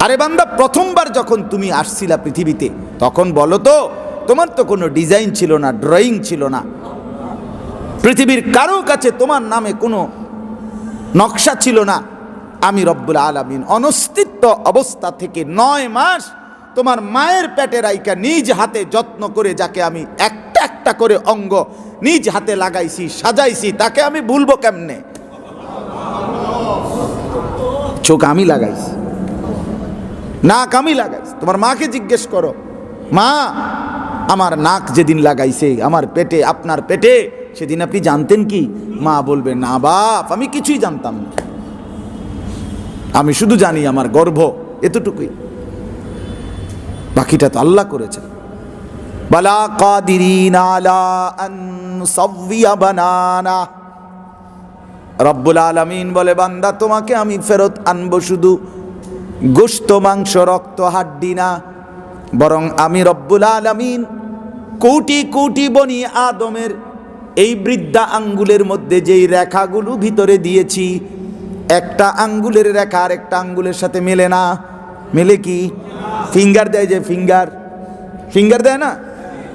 আরে বান্দা, প্রথমবার যখন তুমি আসছিলা পৃথিবীতে, তখন বলো তো, তোমার তো কোনো ডিজাইন ছিল না, ড্রয়িং ছিল না, পৃথিবীর কারো কাছে তোমার নামে কোনো নকশা ছিল না। আমি রব্বুল আলামিন অনস্তিত্ব অবস্থা থেকে 9 মাস তোমার মায়ের পেটে রাইকা নিজ হাতে যত্ন করে, যাকে আমি একটা একটা করে অঙ্গ নিজ হাতে লাগাইছি, সাজাইছি, তাকে আমি ভুলবো কেমনে? চোখ আমি লাগাইছি, নাক আমি লাগাইছি। তোমার মাকে জিজ্ঞেস করো, মা আমার নাক যেদিন লাগাইছে আমার পেটে, আপনার পেটে, সেদিন আপনি জানতেন কি? মা বলবে, না বাপ, আমি কিছুই জানতাম না, আমি শুধু জানি আমার গর্ভ, এতটুকুই, বাকিটা তো আল্লাহ করেছেন। বালা কাদিরিন আলা আন নুসাওয়িয়া বানানা। রব্বুল আলামিন বলে, বান্দা তোমাকে আমি ফেরত আনবো শুধু গোশত, মাংস, রক্ত, হাড্ডি না, বরং আমি রব্বুল আলামিন কোটি কোটি বনি আদমের এই বৃদ্ধা আঙ্গুলের মধ্যে যেই রেখাগুলো ভিতরে দিয়েছি, একটা আঙ্গুলের রেখা আর একটা আঙ্গুলের সাথে মেলে না। মেলে কি? ফিঙ্গার দেয় যে, ফিঙ্গার দেয় না?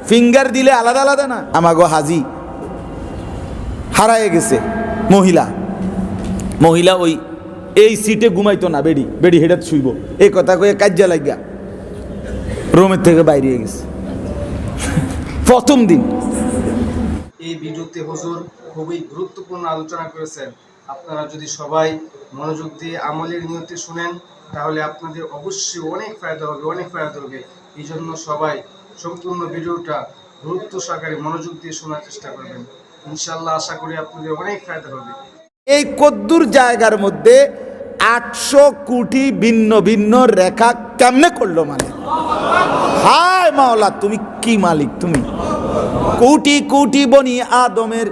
ফিঙ্গার দিলে আলাদা আলাদা না? আমাগো হাজি হারায় গেছে মহিলা ওই এই সিটে ঘুমাইতো না, বেডি হেডাত শুইব, এই কথা কয়ে কাজ্জা লাগিয়া রুমের থেকে বাইরে গেছে প্রথম দিন। এই ভিডিওতে হুজুর খুবই গুরুত্বপূর্ণ আলোচনা করেছেন। আপনারা যদি সবাই মনোযোগ দিয়ে আমলের নিয়তে শুনেন, তাহলে আপনাদের অবশ্যই অনেক ফায়দা হবে। এই জন্য সবাই সম্পূর্ণ ভিডিওটা গুরুত্ব সহকারে মনোযোগ দিয়ে শোনার চেষ্টা করবেন। ইনশাআল্লাহ আশা করি আপনাদের অনেক ফায়দা হবে। এই কদ্দুর জায়গার মধ্যে 800 কোটি ভিন্ন ভিন্ন রেখা কেমনে করলো? মানে হায় মাওলা, তুমি কি মালিক? তুমি কোটি কোটি বনি আদমের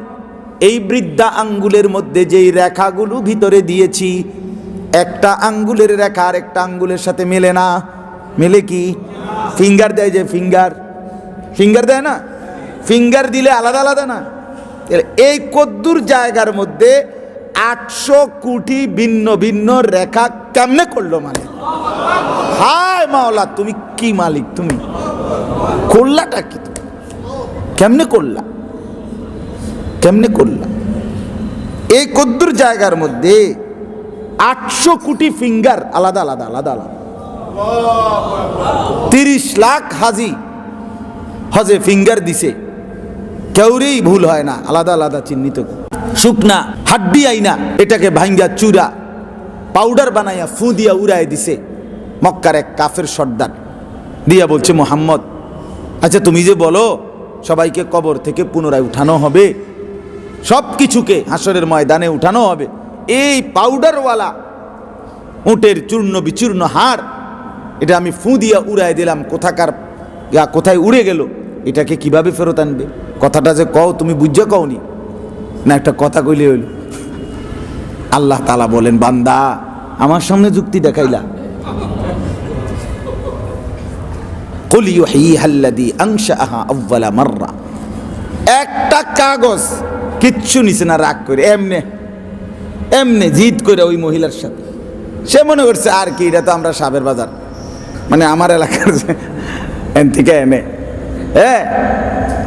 এই বৃদ্ধা আঙ্গুলের মধ্যে যেই রেখাগুলো ভিতরে দিয়েছি, একটা আঙ্গুলের রেখা আর একটা আঙ্গুলের সাথে মেলে না। মেলে কি? ফিঙ্গার দেয় যে, ফিঙ্গার দেয় না? ফিঙ্গার দিলে আলাদা আলাদা না? এই কদ্দুর জায়গার মধ্যে 800 কোটি ভিন্ন ভিন্ন রেখা কেমনে করলো? মানে হায় মাওলা, তুমি কি মালিক? তুমি করলাটা কি? কেমনে করলা? এই কদ্দুর জায়গার মধ্যে 800 কোটি ফিঙ্গার আলাদা আলাদা। 30 লাখ হাজি হজে ফিঙ্গার দিছে, কেউরেই ভুল হয় না, আলাদা আলাদা চিহ্নিত। শুকনা হাড্ডি আইনা এটাকে ভাঙ্গা চূড়া পাউডার বানাইয়া ফু দিয়া উড়াই দিছে মক্কার এক কাফের সর্দার দিয়া। বলছে, মোহাম্মদ, আচ্ছা তুমি যে বলো সবাইকে কবর থেকে পুনরায় উঠানো হবে, সব কিছুকে হাসরের ময়দানে উঠানো হবে, এই পাউডারওয়ালা উটের চূর্ণ বিচূর্ণ হাড়, এটা আমি ফু দিয়া উড়াই দিলাম, কোথায় উড়ে গেল? এটাকে কিভাবে ফেরত আনবে? কথাটা যে কও, তুমি বুঝে কওনি না, একটা কথা কইলে হইল। আল্লাহ তাআলা বলেন, বান্দা আমার সামনে যুক্তি দেখাইলা, কুল ইউহয়িহাল্লাযী আনশাআহা আউওয়ালা মাররা। একটা কাগজ কিচ্ছু নিছে না, রাগ করে এমনে জিদ করে ওই মহিলার সাথে। সে মনে করছে আর কি, এটা তো আমরা সাবের বাজার, মানে আমার এলাকার এন থেকে এনে,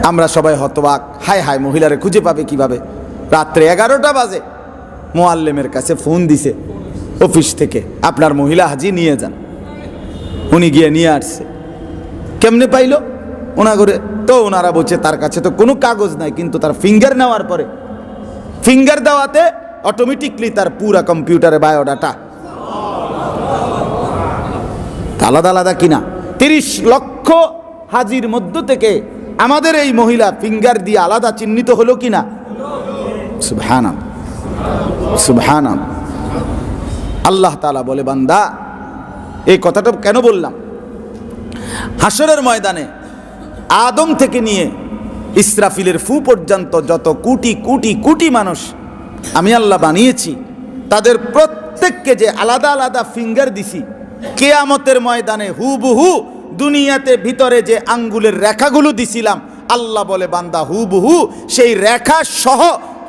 আমরা সবাই হতবাক, হায় মহিলারে খুঁজে পাবে কিভাবে? রাত্রে 11টা বাজে মোয়াল্লেমের কাছে ফোন দিছে অফিস থেকে, আপনার মহিলা হাজি নিয়ে যান। উনি গিয়ে নিয়ে আসছে। কেমনে পাইলো? ওনারা বলছে তার কাছে তো কোনো কাগজ নাই, কিন্তু তার ফিঙ্গার নেওয়ার পরে, ফিঙ্গার দেওয়াতে অটোমেটিকলি তার পুরা কম্পিউটারে বায়োডাটা আলাদা আলাদা কিনা। 30 লক্ষ হাজির মধ্য থেকে আমাদের এই মহিলা ফিঙ্গার দিয়ে আলাদা চিহ্নিত হলো কিনা? সুবহানাল্লাহ। আল্লাহ তাআলা বলে, বান্দা এই কথাটা কেন বললাম? হাসরের ময়দানে আদম থেকে নিয়ে ইসরাফিলের ফু পর্যন্ত যত কোটি কোটি কোটি মানুষ আমি আল্লাহ বানিয়েছি, তাদের প্রত্যেককে যে আলাদা আলাদা ফিঙ্গার দিছি, কিয়ামতের ময়দানে হুবহু দুনিয়াতে ভিতরে যে আঙ্গুলের রেখাগুলো দিছিলাম, আল্লাহ বলে, বান্দা হুবহু সেই রেখা সহ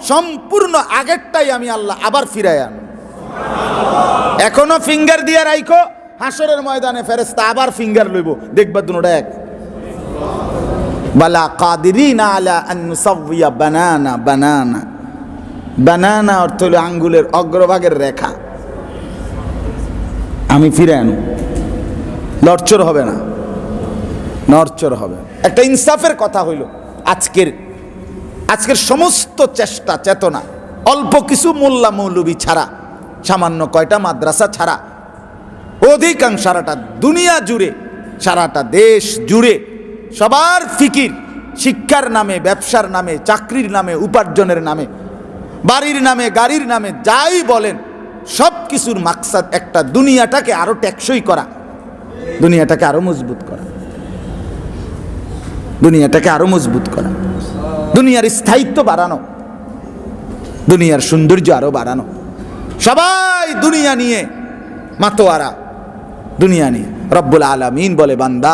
সম্পূর্ণ আগেরটাই আমি আল্লাহ আবার ফিরাই আন। এখনো ফিঙ্গার দিয়ে রাখো, হাসরের ময়দানে ফেরেশতা আবার ফিঙ্গার লইব, দেখবা দুটোটা এক। বালা কাদিরিনা আলা আন নুসাউইয়া বানানা, বানানা বানানা অর্থ হলো আঙ্গুলের অগ্রভাগের রেখা। আমি ফিরে আনু, নড়চড় হবে না, নড়চড় হবে। একটা ইনসাফের কথা হইল। আজকের সমস্ত চেষ্টা চেতনা, অল্প কিছু মোল্লা মৌলবী ছাড়া, সামান্য কয়টা মাদ্রাসা ছাড়া, অধিকাংশ সারাটা দুনিয়া জুড়ে, সারাটা দেশ জুড়ে সবার ফিকির শিক্ষার নামে, ব্যবসার নামে, চাকরির নামে, উপার্জনের নামে, বাড়ির নামে, গাড়ির নামে, যাই বলেন সব কিছুর মাকসাদ একটা, দুনিয়াটাকে আরো টেকসই করা, দুনিয়াটাকে আরো মজবুত করা, দুনিয়াটাকে আরো মজবুত করা, দুনিয়ার স্থায়িত্ব বাড়ানো, দুনিয়ার সৌন্দর্য আরো বাড়ানো। সবাই দুনিয়া নিয়ে মাতোয়ারা, দুনিয়া নিয়ে। রব্বুল আলামিন বলে বান্দা,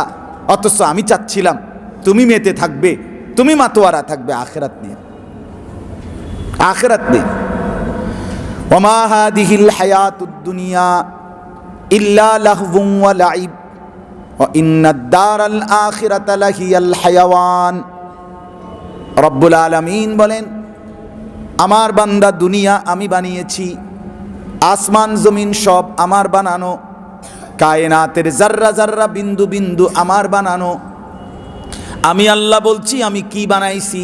অথচ আমি চাচ্ছিলাম তুমি মেতে থাকবে, তুমি মাতোয়ারা থাকবে আখিরাত নিয়ে, আখিরাত নিয়ে। ওমা হাদিহিল হায়াতুদ দুনিয়া ইল্লা লাহবুন ওয়া লাইব ওয়া ইন্নাদ দারাল আখিরাতা লাহিয়াল হায়াওয়ান। রব্বুল আলামিন বলেন, আমার বান্দা দুনিয়া আমি বানিয়েছি, আসমান জমিন সব আমার বানানো, কায়নাতের জাররা জাররা বিন্দু বিন্দু আমার বানানো। আমি আল্লাহ বলছি আমি কি বানাইছি,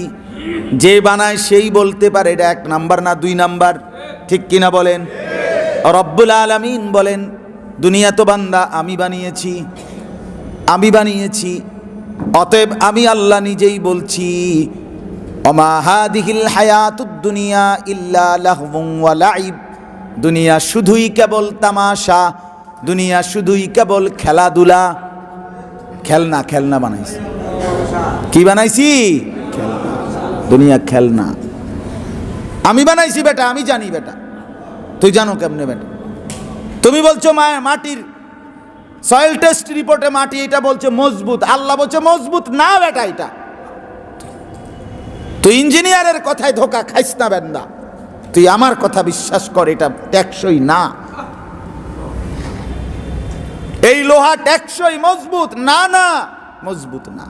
যে বানায় সেই বলতে পারে এটা 1 নাম্বার না 2 নাম্বার, ঠিক কিনা বলেন? রব্বুল আলামিন বলেন, দুনিয়া তো বান্দা আমি বানিয়েছি, আমি বানিয়েছি, অতএব আমি আল্লাহ নিজেই বলছি, ওমা হাদিহিল হায়াতুদ দুনিয়া ইল্লা লাহবুন ওয়া লাইব। দুনিয়া শুধুই কেবল তামাশা, দুনিয়া শুধুই কেবল খেলাধুলা, খেলনা, খেলনা বানাইছি। কি বানাইছি? খেলনা। দুনিয়া খেলনা আমি বানাইছি বেটা, আমি জানি বেটা, তুই জানো কেমনে বেটা? তুমি বলছো মাটির সয়েল টেস্ট রিপোর্টে মাটি এটা বলছে মজবুত, আল্লাহ বলছে মজবুত না বেটা, এটা তুই ইঞ্জিনিয়ারের কথায় ধোকা খাইস না বেন্দা, তুই আমার কথা বিশ্বাস কর, এটা টেকসই না, এই লোহা টেকসই মজবুত না, না মজবুত না।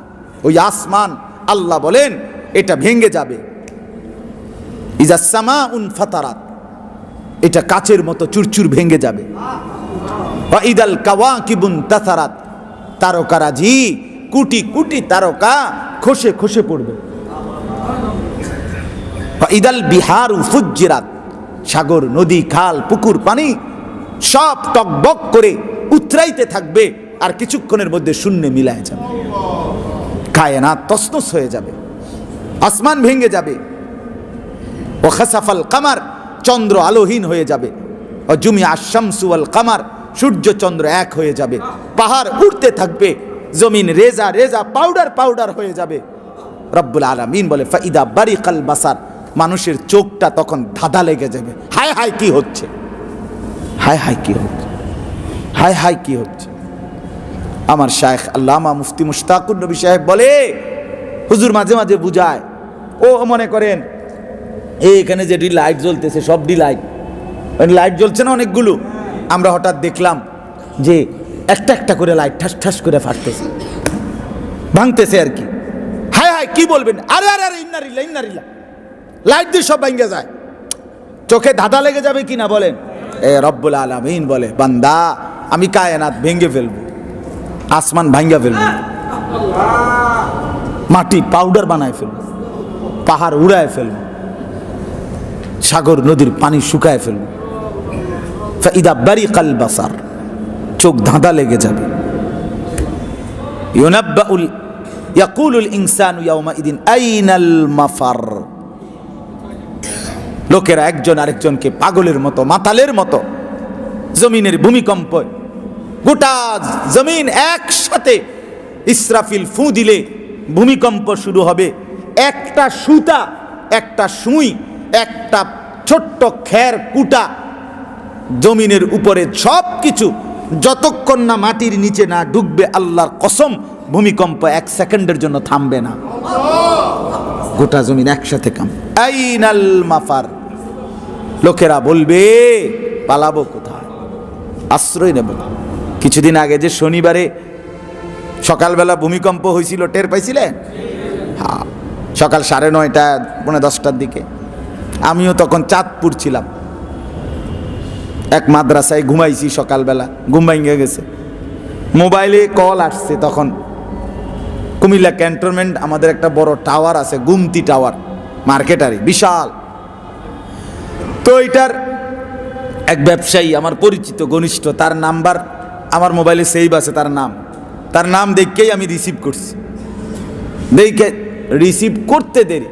ওই আসমান আল্লাহ বলেন এটা ভেঙে যাবে, ইজা সামাউন ফাতারাত, এটা কাচের মতো চুরচুর ভেঙে যাবে। ওয়া ইদাল কাওয়াকিবুন তাসারাত, তারকারাজি কোটি কোটি তারকা খসে খসে পড়বে। ওয়া ইদাল বিহারু ফুজ্জিরাত, সাগর নদী খাল পুকুর পানি সব টকবক করে উতরাইতে থাকবে, আর কিছুক্ষণের মধ্যে শূন্যে মিলায় যাবে, কায়নাত তছনছ হয়ে যাবে, আসমান ভেঙে যাবে। ও খাসাফাল কামার, চন্দ্র আলোহীন হয়ে যাবে। ও জুমিয়া শামসু ওয়াল কামার, সূর্য চন্দ্র এক হয়ে যাবে। পাহাড় উঠতে থাকবে, জমিন রেজা রেজা পাউডার পাউডার হয়ে যাবে। রব্বুল আলামিন বলে ফাইদা বারিকাল বাসার, মানুষের চোখটা তখন ধাঁধা লেগে যাবে, হায় হায় কি হচ্ছে, হায় হায় কি হচ্ছে, হায় হায় কি হচ্ছে। আমার শায়েখ আল্লামা মুফতি মুশতাকুর নবী সাহেব বলে, হুজুর মাঝে মাঝে বুঝায়, ও মনে করেন এখানে যে লাইট জ্বলতেছে সব লাইট, লাইট জ্বলছে না অনেকগুলো, আমরা হঠাৎ দেখলাম যে একটা একটা করে লাইট ঠাস ঠাস করে ফাটতেছে, ভাঙতেছে আর কি। হায় হায় কি বলবেন, আরে আরে আরে ইন্নারিল্লাহ ইন্নারিল্লাহ, লাইট দিয়ে সব ভাঙে যায়, চোখে ধাঁধা লেগে যাবে কিনা বলেন? এ রব্বুল আলামিন বলে, বান্দা আমি কায়নাত ভেঙে ফেলবো, আসমান ভাঙ্গা ফেলবো, মাটি পাউডার বানায় ফেলবো, পাহাড় উড়ায় ফেলবো, সাগর নদীর পানি শুকায় ফেলবো। ফাইদা বারিকাল বাসার, চোখ ধাঁধা লেগে যাবে। ইউনাব্বাউল ইয়াকুলুল ইনসানু ইয়াউমাইদিন আইনাল মাফার, লোকেরা একজন আরেকজনকে পাগলের মতো মাতালের মতো, জমিনের ভূমিকম্প, গোটা জমিন একসাথে ইসরাফিল ফু দিলে ভূমিকম্প শুরু হবে। একটা সুতা, একটা সুই, একটা ছোট্ট খের কুটা জমিনের উপরে সব কিছু যতক্ষণ না মাটির নিচে না ডুববে, আল্লাহর কসম ভূমিকম্প 1 সেকেন্ডের জন্য থামবে না, গোটা জমিন একসাথে কাম। আইনাল মাফার, লোকেরা বলবে পালাবো কোথায়, আশ্রয় নেব, কি কিছুদিন আগে যে শনিবারে সকালবেলা ভূমিকম্প হয়েছিল, টের পাইছিলেন? হ্যাঁ, সকাল 9:30 পৌনে 10টার দিকে। আমিও তখন চাঁদপুর ছিলাম, এক মাদ্রাসায় ঘুমাইছি। সকালবেলা ঘুম ভেঙে গেছে, মোবাইলে কল আসছে। তখন কুমিল্লা ক্যান্টনমেন্ট আমাদের একটা বড় টাওয়ার আছে, গুমতি টাওয়ার, মার্কেটারি বিশাল। তো এটার এক ব্যবসায়ী আমার পরিচিত ঘনিষ্ঠ, তার নাম্বার আমার মোবাইলে সেভ আছে, তার নাম দেখেই আমি রিসিভ করছি। দেখে রিসিভ করতে দেরি,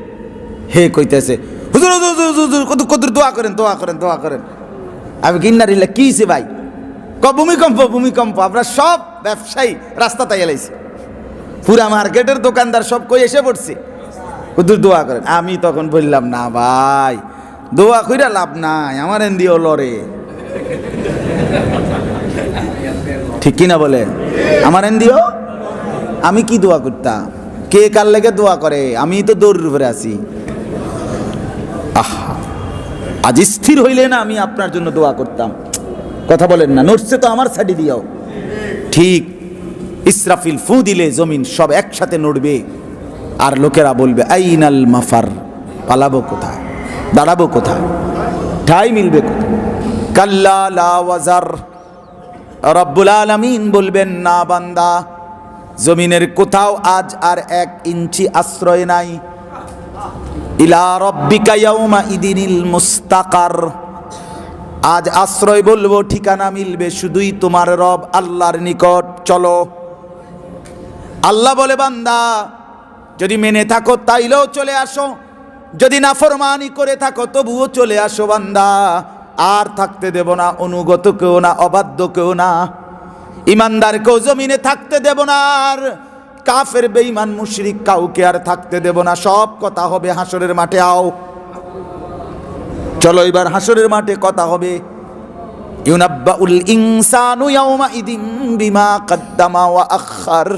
হে কইতেছে, হুজুর হুজুর হুজুর কত দোয়া করেন দোয়া করেন দোয়া করেন। আমি কিন্নারিল্লা কি হইছে ভাই? ভূমিকম্প ভূমিকম্প। আমরা সব ব্যবসায়ী রাস্তাতে এলাইছি, পুরা মার্কেটের দোকানদার সব কই এসে পড়ছে, হুজুর দোয়া করেন। আমি তখন বললাম, না ভাই, দোয়া কইরা লাভ নাই, আমার এন্দিও লড়ে। ঠিক কিনা বলে? আমার এন্দিও, আমি কি দোয়া করতাম? কে কার লেগে দোয়া করে? আমি তো দৌড়ের উপরে আছি। আহা, আজ স্থির হইলে না আমি আপনার জন্য দোয়া করতাম। কথা বলেন না? নড়ছে তো আমার সাইডে দিও। ঠিক ইসরাফিল ফু দিলে জমিন সব একসাথে নড়বে, আর লোকেরা বলবে আইনাল মাফার, পালাবো কোথায়, দাঁড়াবো কোথায়, ঠাই মিলবে কোথায়? কাল্লা লা ওয়াজার, রব্বুল আলামিন বলবেন, না বান্দা, জমিনের কোথাও আজ আর 1 ইঞ্চি আশ্রয় নাই। ইলা রব্বিকা ইয়াউমা ইদিনিল মুস্তাকার, আজ আশ্রয় বলবো, ঠিকানা মিলবে শুধুই তোমার রব আল্লাহর নিকট। চলো। আল্লাহ বলে, বান্দা যদি মেনে থাকো তাইলেও চলে আসো, যদি নাফরমানি করে থাকো তবুও চলে আসো বান্দা, আর থাকতে দেব না অনুগত কেউ না, অবাধ্য কেউ না। ইমানদারকেও জমিনে থাকতে দেব না, আর কাফের বেঈমান মুশরিক কাউকে আর থাকতে দেব না। সব কথা হবে হাসরের মাঠে। আও চলো, এবার হাসরের মাঠে কথা হবে। ইউনাব্বাউল ইনসানু ইয়াউমা ইদিন বিমা কদ্দামা ওয়া আখার।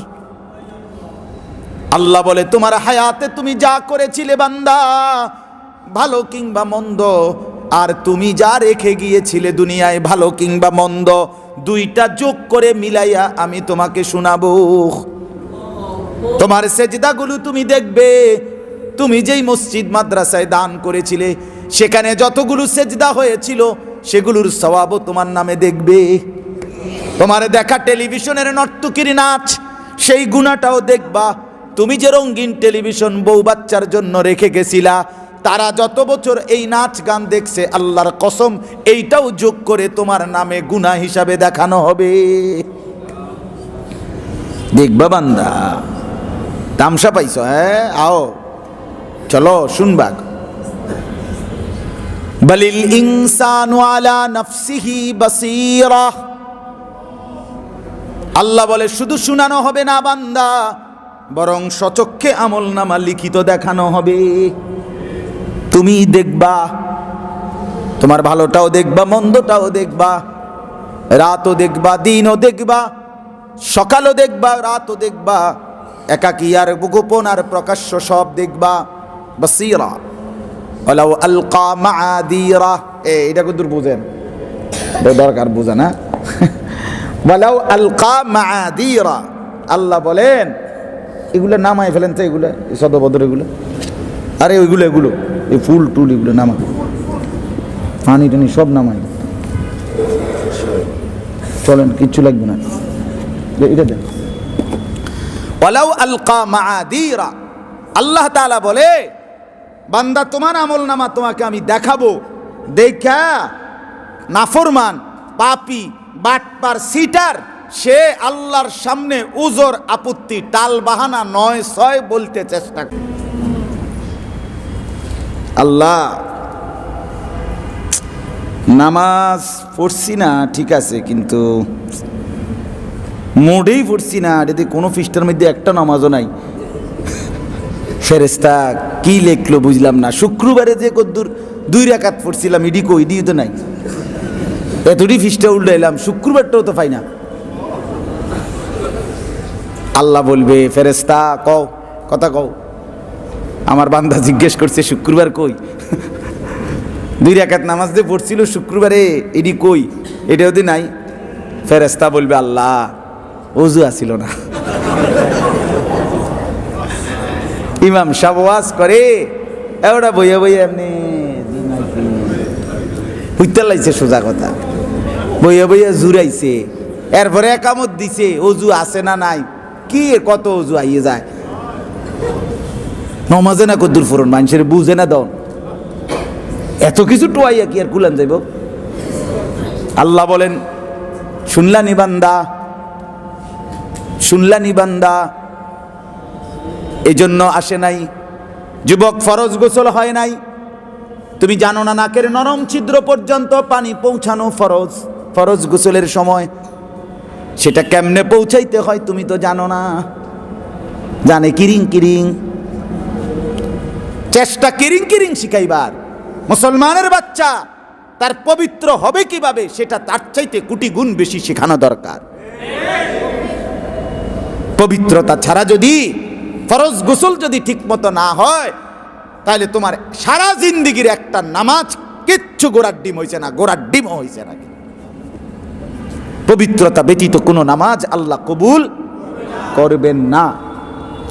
আল্লাহ বলে, তোমার হায়াতে তুমি যা করেছিলে বান্দা, ভালো কিংবা মন্দ, আর তুমি যা রেখে গিয়েছিলে দুনিয়ায়, ভালো কিংবা মন্দ, দুইটা যোগ করে মিলাইয়া আমি তোমাকে শোনাবো। তোমার সেজদাগুলো তুমি দেখবে। তুমি যেই মসজিদ মাদ্রাসায় দান করেছিলে, সেখানে যতগুলো সেজদা হয়েছিল সেগুলোর সওয়াবও তোমার নামে দেখবে। তোমার দেখা টেলিভিশনের নর্তকীর নাচ, সেই গুণাটাও দেখবা। তুমি যে রঙিন টেলিভিশন বউ বাচ্চার জন্য রেখে গেছিলা, তারা যত বছর এই নাচ গান দেখছে, আল্লাহর কসম এইটাও যোগ করে তোমার নামে গুনাহ হিসাবে দেখানো হবে। দেখবা বান্দা, তামসা পাইছো? হ্যাঁ, আও চলো শুনবা। বালিল ইনসানু আলা নাফসিহি বাসীরা। আল্লাহ বলে, শুধু শোনানো হবে না বান্দা, বরং সচক্ষে আমলনামা লিখিত দেখানো হবে। তুমি দেখবা, তোমার ভালোটাও দেখবা, মন্দটাও দেখবা, রাতও দেখবা, দিনও দেখবা, সকালও দেখবা, রাতও দেখবা, একাকী আর গোপন আর প্রকাশ্য সব দেখবা। বাসীরা ওয়ালাউ আলকা মাআদিরা। এটা কত দূর বুঝেন? দরকার বুঝা না? ওয়ালাউ আলকা মাআদিরা, আল্লাহ বলেন এগুলো নামায় ফেলেন তো, এগুলো সদবদর, এগুলো আরে ওইগুলো, এগুলো এই ফুল টুল এগুলো নামা, পানি টানি সব নামাই, চলেন কিচ্ছু লাগবে না। এটা দেন। ওয়ালাউ আলকা মাআদিরা, আল্লাহ তাআলা বলে, বান্দা তোমার আমল নামা তোমাকে আমি দেখাবো। দেখা নাফরমান, পাপী, বাটপার, সিটার, সে আল্লাহর সামনে উজর আপত্তি, টাল বাহানা, 9-6 বলতে চেষ্টা করে। আল্লাহ, নামাজ পড়ছি না ঠিক আছে, কিন্তু মোটেই পড়ছি না, এটাতে কোনো পৃষ্ঠার মধ্যে একটা নামাজও নাই। ফেরেশতা কি লেখলো বুঝলাম না। শুক্রবারে যে কদ্দুর 2 রাকাত পড়ছিলাম, ইডি কই দিও তো নাই, এতটি পৃষ্ঠা উল্টাইলাম, শুক্রবারটাও তো পাই না। আল্লাহ বলবে, ফেরেশতা কও, কথা কও। আমার বান্দা জিজ্ঞেস করছে শুক্রবার কই? 2 রাকাত নামাজ দিয়ে পড়ছিল শুক্রবারে, এডি কই? এটা যদি নাই, ফেরেশতা বলবে আল্লাহ ওযু আসিল না। ইমাম সাহেব ওয়াজ করে এওটা বইয়া বইয়া এমনি হইতে লাইছে, সোজা কথা বইয়া বইয়া জুরাইছে, এরপরে একামত দিছে ওযু আছে না নাই, কি কত ওযু আইয়ে যায়, নমাজে না কদ্দুর ফোরন মানুষের বুঝে না দন, এত কিছু টোয়াইয়া কি আর কুলান যাইব। আল্লাহ বলেন শুনলানি বান্দা, শুনলানি বান্দা, এই জন্য আসে নাই। যুবক ফরজ গোসল হয় নাই, তুমি জানো না নাকের নরম ছিদ্র পর্যন্ত পানি পৌঁছানো ফরজ। ফরজ গোসলের সময় সেটা কেমনে পৌঁছাইতে হয় তুমি তো জানো না, জানে কিরিং কিরিং, চেষ্টা কিরিং কিরিং শিখাইবার। মুসলমানের বাচ্চা তার পবিত্র হবে কিভাবে সেটা তার চাইতে কোটি গুণ বেশি শেখানো দরকার। পবিত্রতা ছাড়া যদি ফরজ গোসল যদি ঠিক মতো না হয় তাহলে তোমার সারা জিন্দিগির একটা নামাজ কিচ্ছু গোড়ার ডিম হয়েছে না, গোড়ার ডিমও হয়েছে না। পবিত্রতা ব্যতীত কোনো নামাজ আল্লাহ কবুল করবেন না।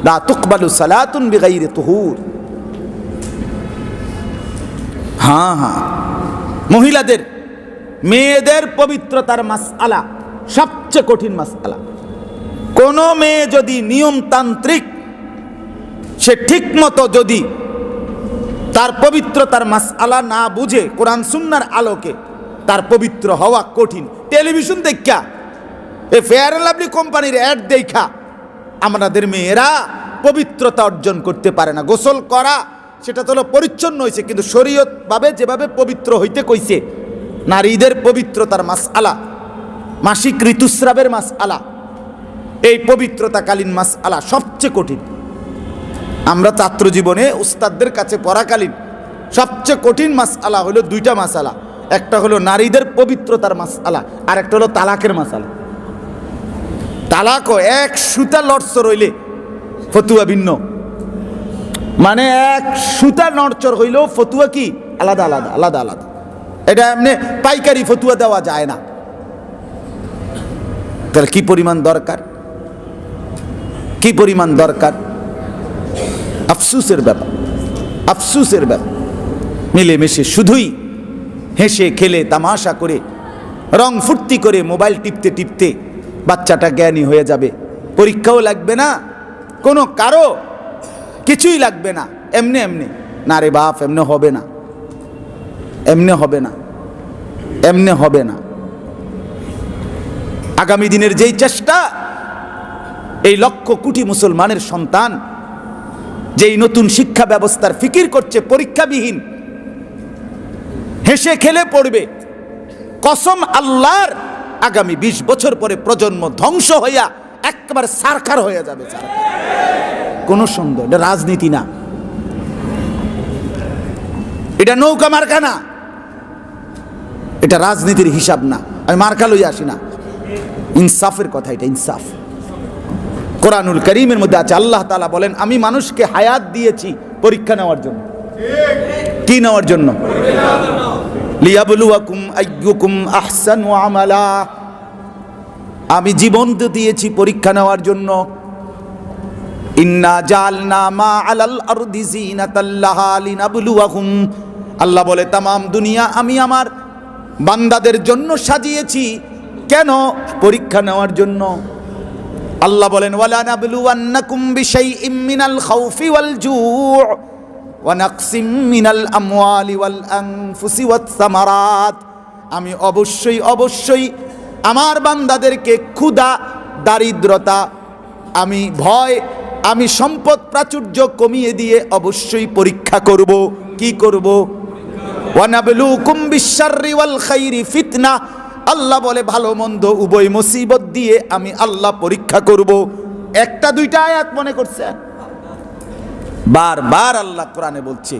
লা তুকবালু সালাতুন বিগাইরি তুহুর। হ্যাঁ হ্যাঁ, মহিলাদের মেয়েদের পবিত্রতার মাসআলা সবচেয়ে কঠিন মাসআলা। কোন মেয়ে যদি নিয়মতান্ত্রিক, সে ঠিক মতো যদি তার পবিত্রতার মাসআলা না বুঝে কোরআন সুন্নাহর আলোকে, তার পবিত্র হওয়া কঠিন। টেলিভিশন দেখা, এ ফেয়ার অ্যান্ড লাভলি কোম্পানির অ্যাড দেখা আমাদের মেয়েরা পবিত্রতা অর্জন করতে পারে না। গোসল করা সেটা তো হলো পরিচ্ছন্ন হয়েছে, কিন্তু শরীয়ত ভাবে যেভাবে পবিত্র হইতে কইছে, নারীদের পবিত্রতার মাসআলা, মাসিক ঋতুস্রাবের মাসআলা, এই পবিত্রতাকালীন মাসআলা সবচেয়ে কঠিন। আমরা ছাত্র জীবনে উস্তাদদের কাছে পড়াকালীন সবচেয়ে কঠিন মাসআলা হলো দুইটা মাসআলা, একটা হলো নারীদের পবিত্রতার মাসআলা, আর একটা হলো তালাকের মাসআলা। তালাকও এক সুতা লড়চর হইলে ফতুয়া ভিন্ন, মানে এক সুতা নড়চর হইলেও ফতুয়া কি আলাদা আলাদা আলাদা আলাদা। এটা এমনি পাইকারি ফতুয়া দেওয়া যায় না। তাহলে কি পরিমাণ দরকার, কি পরিমাণ দরকার। আফসুসের ব্যাপার, আফসুসের ব্যাপার। মিলেমিশে শুধুই হেসে খেলে তামাশা করে রং ফুর্তি করে মোবাইল টিপতে টিপতে বাচ্চাটা জ্ঞানী হয়ে যাবে, পরীক্ষাও লাগবে না, কোনো কারো কিছুই লাগবে না। এমনি এমনি না রে বাপ, এমনি হবে না, এমনি হবে না, এমনি হবে না। আগামী দিনের যেই চেষ্টা, এই লক্ষ কোটি মুসলমানের সন্তান যেই নতুন শিক্ষা ব্যবস্থার ফিকির করছে, পরীক্ষাবিহীন হেসে খেলে পড়বে, কসম আল্লাহর আগামী 20 বছর পরে প্রজন্ম ধ্বংস হইয়া একেবারে সারখার হয়ে যাবে। কোনো সন্দেহ, এটা রাজনীতি না, এটা নৌকা মার্কা না, এটা রাজনীতির হিসাব না। আমি মার্কা লইয়া আসি না, ইনসাফের কথা, এটা ইনসাফ। কোরআনুল কারীমের মধ্যে আছে, আল্লাহ তাআলা বলেন আমি মানুষকে হায়াত দিয়েছি পরীক্ষা নেওয়ার জন্য। কি নেওয়ার জন্য? লিয়াবলুয়াকুম আইয়ুকুম আহসানু আমালা। আমি জীবন দিয়েছি পরীক্ষা নেওয়ার জন্য। ইন্না জাআলনা মা আলাল আরদি জিনাতাল লাহা লিনাবলুয়াকুম। আল্লাহ বলে তামাম দুনিয়া আমি আমার বান্দাদের জন্য সাজিয়েছি। কেন? পরীক্ষা নেওয়ার জন্য। আল্লাহ বলেন ওয়ালা নাবলুওয়ান্নাকুম বিশাইইম মিনাল খাউফি ওয়াল জু' ওয়া নাকসিম মিনাল আমওয়ালি ওয়াল আনফুসি ওয়াস সামারাত। আমি অবশ্যই অবশ্যই আমার বান্দাদেরকে ক্ষুধা, দারিদ্রতা, আমি ভয়, আমি সম্পদ প্রাচুর্য কমিয়ে দিয়ে অবশ্যই পরীক্ষা করব। কি করব? ওয়া নাবলুকুম বিশ-শাররি ওয়াল খাইরি ফিতনা। আল্লাহ বলে ভালো মন্দ উভয় মুসিবত দিয়ে আমি আল্লাহ পরীক্ষা করব। একটা দুইটা আয়াত মনে করছে, বারবার আল্লাহ কোরআনে বলছে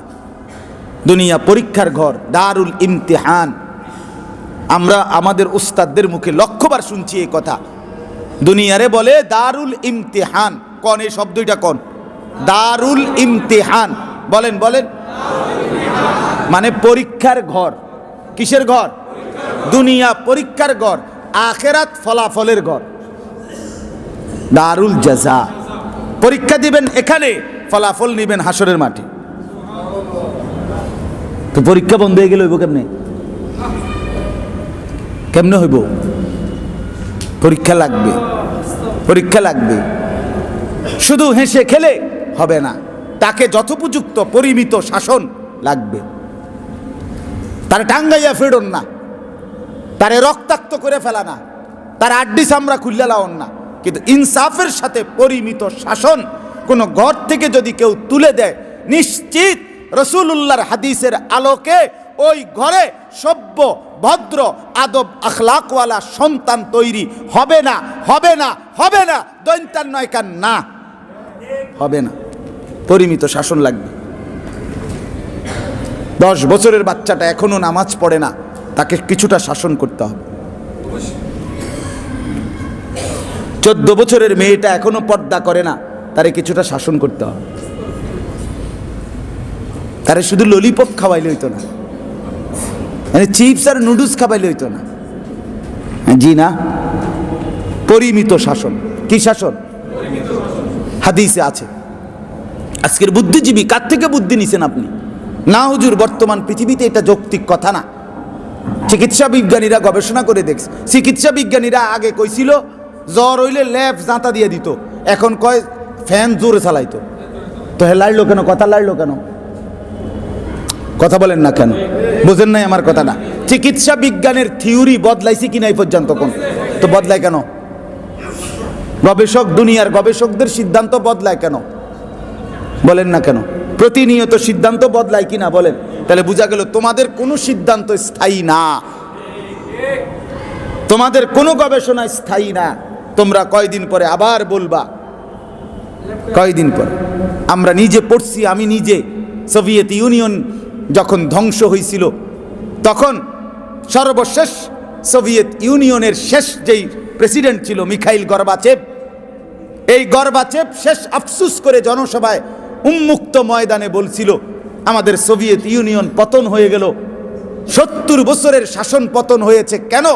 দুনিয়া পরীক্ষার ঘর, দারুল ইমতিহান। আমরা আমাদের উস্তাদদের মুখে লক্ষবার শুনছি এই কথা। দুনিয়ারে বলে দারুল ইমতিহান। কোন এই শব্দটা কোন? দারুল ইমতিহান। বলেন বলেন, মানে পরীক্ষার ঘর। কিসের ঘর? দুনিয়া পরীক্ষার ঘর। আখেরাত ফলাফলের ঘর, দারুল জাযা। পরীক্ষা দিবেন এখানে, ফলাফল নিবেন হাসরের মাঠে। তো পরীক্ষা বন্ধ হয়ে গেলে হইব কেমনে? কেমনে হইব? পরীক্ষা লাগবে, পরীক্ষা লাগবে। শুধু হেসে খেলে হবে না, তাকে যথোপযুক্ত পরিমিত শাসন লাগবে। তার টাঙ্গাইয়া ফেরন না, তারে রক্তাক্ত করে ফেলা না, তার আড্ডি চামড়া খুললে লাওন না, কিন্তু ইনসাফের সাথে পরিমিত শাসন কোনো ঘর থেকে যদি কেউ তুলে দেয়, নিশ্চিত রাসূলুল্লাহর হাদিসের আলোকে ওই ঘরে সভ্য ভদ্র আদব আখলাকওয়ালা সন্তান তৈরি হবে না, হবে না, হবে না, দৈন্তার নয় কান না, হবে না। পরিমিত শাসন লাগবে। 10 বছরের বাচ্চাটা এখনো নামাজ পড়ে না, তাকে কিছুটা শাসন করতে হবে। 14 বছরের মেয়েটা এখনো পর্দা করে না, তারে কিছুটা শাসন করতে হবে। তারে শুধু ললিপপ খাওয়াইলে হইতো না, মানে চিপস আর নুডলস খাওয়াইলে হইতো না। জি না, পরিমিত শাসন। কি শাসন? হাদিসে আছে। আজকের বুদ্ধিজীবী কার থেকে বুদ্ধি নিছেন আপনি? না হুজুর, বর্তমান পৃথিবীতে এটা যৌক্তিক কথা না। চিকিৎসা বিজ্ঞানীরা গবেষণা করে দেখছে। চিকিৎসা বিজ্ঞানীরা আগে কইছিল জ্বর হইলে ল্যাব জাঁতা দিয়ে দিত, এখন কয় ফ্যান জোরে চালাইতো। তো হে লাড়লো কেন? কথা লাড়লো কেন? কথা বলেন না কেন? বুঝেন নাই আমার কথাটা? চিকিৎসা বিজ্ঞানের থিওরি বদলাইছে কিনা এই পর্যন্ত কোন? তো বদলায় কেন? গবেষক, দুনিয়ার গবেষকদের সিদ্ধান্ত বদলায় কেন? বলেন না কেন? প্রতিনিয়ত সিদ্ধান্ত বদলায় কিনা বলেন? তাহলে বোঝা গেল তোমাদের কোনো সিদ্ধান্ত স্থায়ী না, তোমাদের কোনো গবেষণা স্থায়ী না। তোমরা কয়দিন পরে আবার বলবা, কয়দিন পরে। আমরা নিজে পড়ছি, আমি নিজে। সোভিয়েত ইউনিয়ন যখন ধ্বংস হয়েছিল, তখন সর্বশেষ সোভিয়েত ইউনিয়নের শেষ যেই প্রেসিডেন্ট ছিল মিখাইল গর্বাচেভ, এই গর্বাচেভ শেষ আফসুস করে জনসভায় উন্মুক্ত ময়দানে বলছিল, আমাদের সোভিয়েত ইউনিয়ন পতন হয়ে গেল, 70 বছরের শাসন পতন হয়েছে কেন?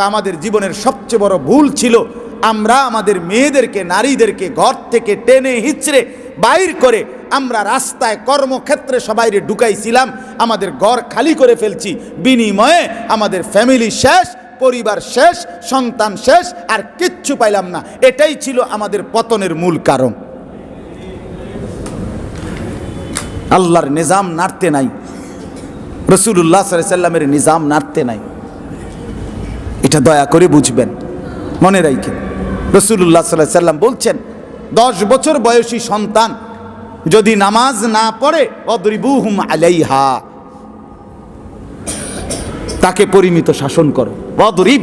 আমাদের জীবনের সবচেয়ে বড় ভুল ছিল আমরা আমাদের মেয়েদেরকে, নারীদেরকে ঘর থেকে টেনে হিচড়ে বাইর করে আমরা রাস্তায় কর্মক্ষেত্রে সবাইরে ঢুকাইছিলাম, আমাদের ঘর খালি করে ফেলছি, বিনিময়ে আমাদের ফ্যামিলি শেষ, পরিবার শেষ, সন্তান শেষ, আর কিচ্ছু পাইলাম না। এটাই ছিল আমাদের পতনের মূল কারণ। আল্লাহর নিজাম নাড়তে নাই, রাসূলুল্লাহ সাল্লাল্লাহু আলাইহি সাল্লামের নিজাম নাড়তে নাই। এটা দয়া করে বুঝবেন, মনে রাখেন। রাসূলুল্লাহ সাল্লাল্লাহু আলাইহি সাল্লাম বলছেন, 10 বছর বয়সী সন্তান যদি নামাজ না পড়ে, অদরিবুহুম আলাইহা, তাকে পরিমিত শাসন করো। অদরিব,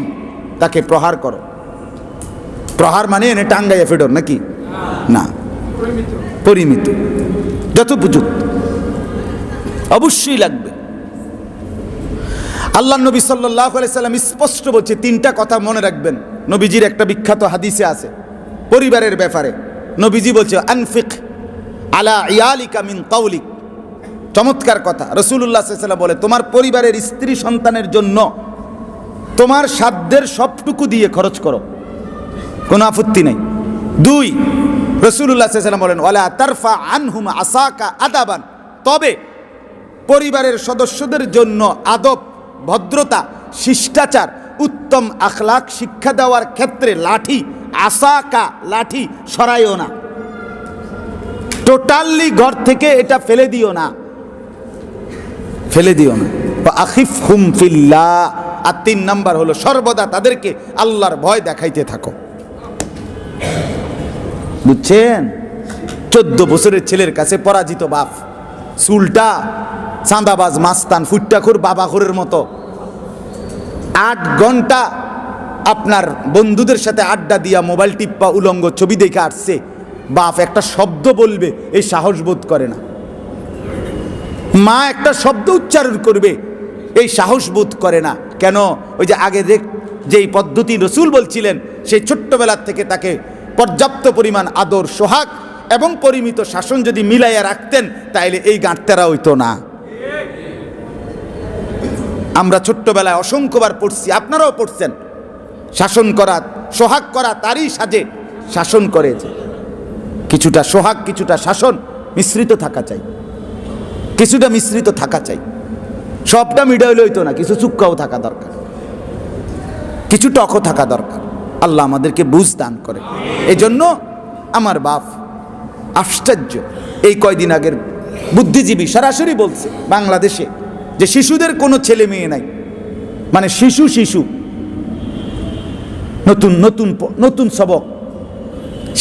তাকে প্রহার করো। প্রহার মানে এনে টাঙ্গাইয়া ফেডর নাকি? না, পরিমিত, যথোপযুক্ত অবশ্যই লাগবে। আল্লাহ নবী সাল্লাল্লাহু আলাইহি সাল্লাম স্পষ্ট বলছে, 3টা কথা মনে রাখবেন। নবীজির একটা বিখ্যাত হাদিসে আছে পরিবারের ব্যাপারে। নবীজি বলছে, আনফিক আলা ইয়ালিকা মিন কাউলিক। চমৎকার কথা। রাসূলুল্লাহ সাল্লাল্লাহু আলাইহি ওয়াসাল্লাম বলে, তোমার পরিবারের স্ত্রী সন্তানের জন্য তোমার সাধ্যের সবটুকু দিয়ে খরচ করো, কোনো আপত্তি নেই। 2, রাসূলুল্লাহ সাল্লাল্লাহু আলাইহি ওয়াসাল্লাম বলেন, ওয়ালা তারফা আনহুম আসাকা আদাবান, তবে পরিবারের সদস্যদের জন্য আদব, ভদ্রতা, শিষ্টাচার, উত্তম আখলাক শিক্ষা দেওয়ার ক্ষেত্রে লাঠি, আসাকা লাঠি সরাইও না, টোটালি ঘর থেকে এটা ফেলে দিও না, ফেলে দিও না। আখিফহুম ফিল্লাহ। আর 3 নাম্বার হলো সর্বদা তাদেরকে আল্লাহর ভয় দেখাইতে থাকো। বুঝছেন? 14 বছরের ছেলের কাছে পরাজিত বাপ, চুলটা চাঁদাবাজ, মাস্তান, ফুট্টাখোর, বাবাখোরের মতো 8 ঘন্টা আপনার বন্ধুদের সাথে আড্ডা দিয়া মোবাইল টিপ্পা উলঙ্গ ছবি দেখে আসছে, বাপ একটা শব্দ বলবে এই সাহস বোধ করে না, মা একটা শব্দ উচ্চারণ করবে এই সাহস বোধ করে না। কেন? ওই যে আগে যেই পদ্ধতি রসুল বলছিলেন, সেই ছোট্টবেলার থেকে তাকে পর্যাপ্ত পরিমাণ আদর, সোহাগ এবং পরিমিত শাসন যদি মিলাইয়া রাখতেন, তাইলে এই গাঁটতেরা হইতো না। আমরা ছোট্টবেলায় অসংখ্যবার পড়ছি, আপনারাও পড়ছেন, শাসন করা, সোহাগ করা তারই সাজে শাসন করেছে। কিছুটা সোহাগ কিছুটা শাসন মিশ্রিত থাকা চাই, কিছুটা মিশ্রিত থাকা চাই। সবটা মিডাইলে হইতো না, কিছু চুক্কাও থাকা দরকার, কিছু টকও থাকা দরকার। আল্লাহ আমাদেরকে বুঝ দান করে। এই জন্য আমার বাপ আশ্চর্য, এই কয়দিন আগের বুদ্ধিজীবী সরাসরি বলছে বাংলাদেশে যে শিশুদের কোনো ছেলে মেয়ে নাই, মানে শিশু শিশু নতুন নতুন নতুন সবক,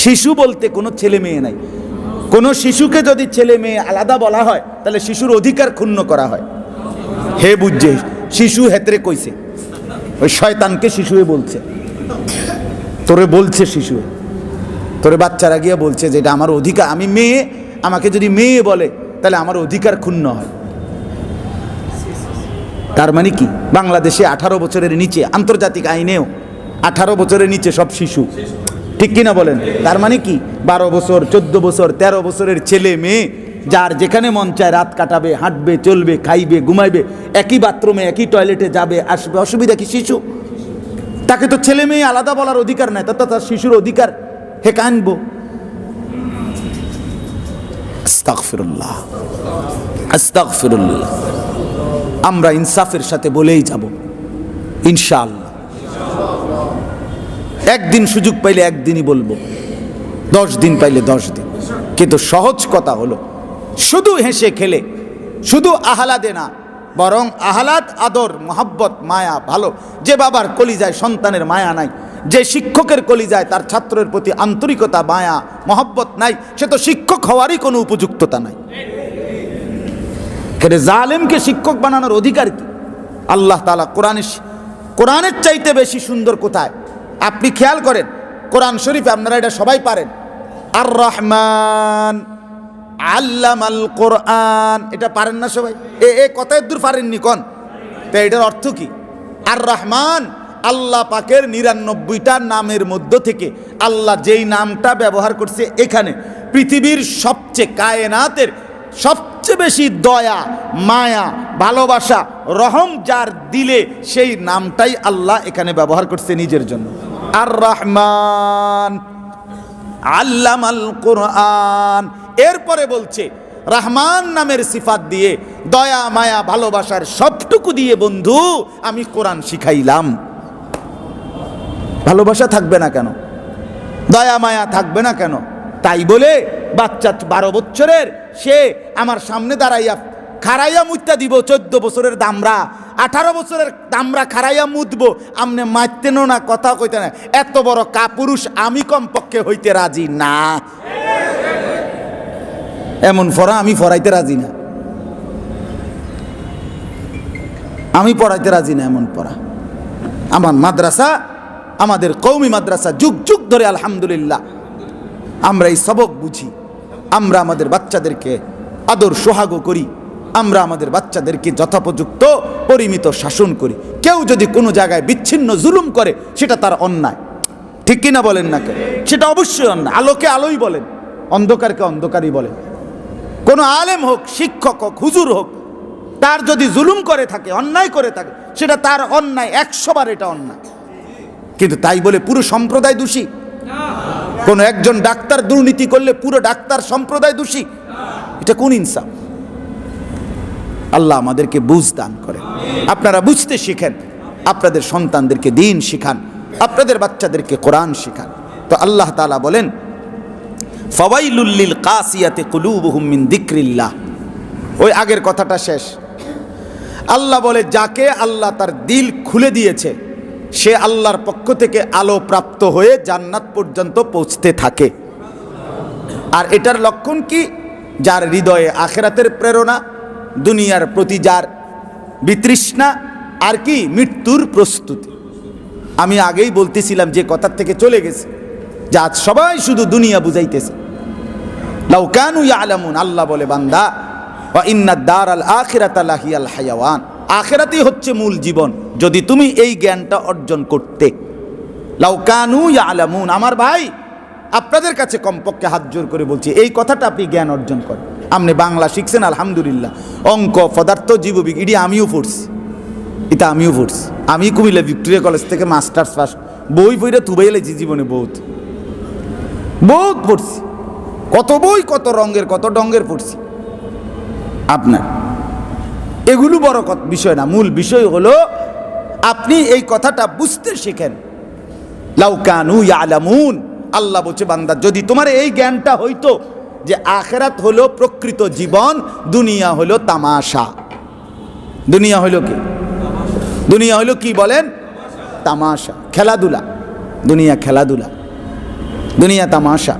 শিশু বলতে কোনো ছেলে মেয়ে নাই। কোনো শিশুকে যদি ছেলে মেয়ে আলাদা বলা হয় তাহলে শিশুর অধিকার ক্ষুণ্ণ করা হয়। হে বুঝছে শিশু হেতরে কইছে, ওই শয়তানকে শিশুয়ে বলছে, তোরে বলছে শিশুয়ে, তোরে বাচ্চারা গিয়ে বলছে যে এটা আমার অধিকার, আমি মেয়ে, আমাকে যদি মেয়ে বলে তাহলে আমার অধিকার ক্ষুণ্ণ হয়। তার মানে কি বাংলাদেশে 18 বছরের নিচে, আন্তর্জাতিক আইনেও 18 বছরের নিচে সব শিশু, ঠিক কিনা বলেন? তার মানে কি 12 বছর 14 বছর 13 বছরের ছেলে মেয়ে যার যেখানে মন চায় রাত কাটাবে, হাঁটবে, চলবে, খাইবে, ঘুমাইবে, একই বাথরুমে একই টয়লেটে যাবে আসবে, অসুবিধা কি? শিশু, তাকে তো ছেলে মেয়ে আলাদা বলার অধিকার নাই, তার শিশুর অধিকার হে কানবো। আস্তাগফিরুল্লাহ, আস্তাগফিরুল্লাহ। আমরা ইনসাফের সাথে বলেই যাব ইনশাআল্লাহ। একদিন সুযোগ পাইলে একদিনই বলবো, 10 দিন পাইলে 10 দিন। কিন্তু সহজ কথা হলো শুধু হেসে খেলে, শুধু আহ্লাদে না, বরং আহ্লাদ, আদর, মোহাব্বত, মায়া, ভালো। যে বাবার কলিজায় সন্তানের মায়া নাই, যে শিক্ষকের কলিজায় তার ছাত্রের প্রতি আন্তরিকতা, মায়া, মোহাব্বত নাই, সে তো শিক্ষক হওয়ারই কোনো উপযুক্ততা নাই। জালেমকে শিক্ষক বানানোর অধিকার কি? আল্লাহ তাআলা কোরআনের চাইতে বেশি সুন্দর কোথায়? আপনি খেয়াল করেন কোরআন শরীফে, আপনারা এটা সবাই পারেন, আর রহমান আল্লামাল কোরআন, এটা পারেন না সবাই? এ কথায় দূর পারেননি কোন? তো এটার অর্থ কি? আর রহমান আল্লাহ পাকের 99টা নামের মধ্য থেকে আল্লাহ যেই নামটা ব্যবহার করছে এখানে, পৃথিবীর সবচেয়ে, কায়নাতের সবচেয়ে বেশি দয়া, মায়া, ভালোবাসা, রহম যার দিলে সেই নামটাই আল্লাহ এখানে ব্যবহার করছে নিজের জন্য। আর রহমান আল্লামাল কোরআন, এরপরে বলছে রহমান নামের সিফাত দিয়ে, দয়া, মায়া, ভালোবাসার সবটুকু দিয়ে বন্ধু আমি কোরআন শিখাইলাম। ভালোবাসা থাকবে না কেন? দয়া মায়া থাকবে না কেন? তাই বলে বাচ্চা 12 বছরের সে আমার সামনে দাঁড়াইয়া খারাইয়া মুত্যা দিব, 14 বছরের দামরা, 18 বছরের দামরা খারাইয়া মুতবো, আমনে মারতেনও না, কথা কইতে না, এত বড় কাপুরুষ আমি কমপক্ষে হইতে রাজি না। এমন ফরা আমি ফরাইতে রাজি না, আমি পড়াইতে রাজি না এমন পড়া। আমার মাদ্রাসা, আমাদের কওমি মাদ্রাসা যুগ যুগ ধরে আলহামদুলিল্লাহ আমরা এই সবক বুঝি। আমরা আমাদের বাচ্চাদেরকে আদর সোহাগ করি, আমরা আমাদের বাচ্চাদেরকে যথোপযুক্ত পরিমিত শাসন করি। কেউ যদি কোনো জায়গায় বিচ্ছিন্ন জুলুম করে সেটা তার অন্যায়, ঠিক কিনা বলেন না কেন? সেটা অবশ্যই অন্যায়। আলোকে আলোই বলেন, অন্ধকারকে অন্ধকারই বলেন। কোনো আলেম হোক, শিক্ষক হোক, হুজুর হোক, তার যদি জুলুম করে থাকে, অন্যায় করে থাকে, সেটা তার অন্যায়, 100 বার এটা অন্যায়। কিন্তু তাই বলে পুরো সম্প্রদায় দোষী? কোনো একজন ডাক্তার দুর্নীতি করলে পুরো ডাক্তার সম্প্রদায় দোষী? এটা কোন ইনসাফ? আল্লাহ আমাদেরকে বুঝ দান করেন। আপনারা বুঝতে শিখেন, আপনাদের সন্তানদেরকে দিন শিখান, আপনাদের বাচ্চাদেরকে কোরআন শিখান। তো আল্লাহ তাআলা বলেন ফাওয়াইলুল লিল কাসিয়াতি কুলুবুহুম মিন যিকরিল্লাহ। ওই আগের কথাটা শেষ। আল্লাহ বলে যাকে আল্লাহ তার দিল খুলে দিয়েছে সে আল্লাহর পক্ষ থেকে আলো প্রাপ্ত হয়ে জান্নাত পর্যন্ত পৌঁছতে থাকে। আর এটার লক্ষণ কি? যার হৃদয়ে আখিরাতের প্রেরণা, দুনিয়ার প্রতি যার বিতৃষ্ণা, আর কি মৃত্যুর প্রস্তুতি। আমি আগেই বলতেছিলাম যে কথার থেকে চলে গেছে যে আজ সবাই শুধু দুনিয়া বুঝাইতেছে। লাউ কানু ইয়ালামুন, আল্লাহ বলে বান্দা ওয়া ইন্নাদ দারাল আখিরাতা লাহিয়াল হায়াওয়ান, আখিরাতই হচ্ছে মূল জীবন। যদি তুমি এই জ্ঞানটা অর্জন করতে, লাউ কানু ইয়ালামুন, আমার ভাই আপনাদের কাছে কমপক্ষে হাত জোর করে বলছি এই কথাটা আপনি জ্ঞান অর্জন করেন। আপনি বাংলা শিখছেন আলহামদুলিল্লাহ, অঙ্ক, পদার্থ, জীববিজ্ঞান, এটি আমিও পড়ছি, এটা আমিও পড়ছি। আমি কুমিল্লা ভিক্টোরিয়া কলেজ থেকে মাস্টার্স পাস বই পড়ে তুবাই লেছি জীবনে, বহুত বহুত পড়ছি, কত বই, কত রঙের, কত ডঙ্গের পড়ছি। আপনার এগুলো বড় বিষয় না, মূল বিষয় হলো আপনি এই কথাটা বুঝতে শিখেন। লাউ কানু ইয়ালামুন, আল্লাহ বলছে বান্দা যদি তোমার এই জ্ঞানটা হইতো যে আখিরাত হলো প্রকৃত জীবন, দুনিয়া হলো তামাশা। দুনিয়া হলো কি? দুনিয়া হলো কি বলেন? তামাশা, খেলাধুলা। দুনিয়া খেলাধুলা, দুনিয়া তামাশা।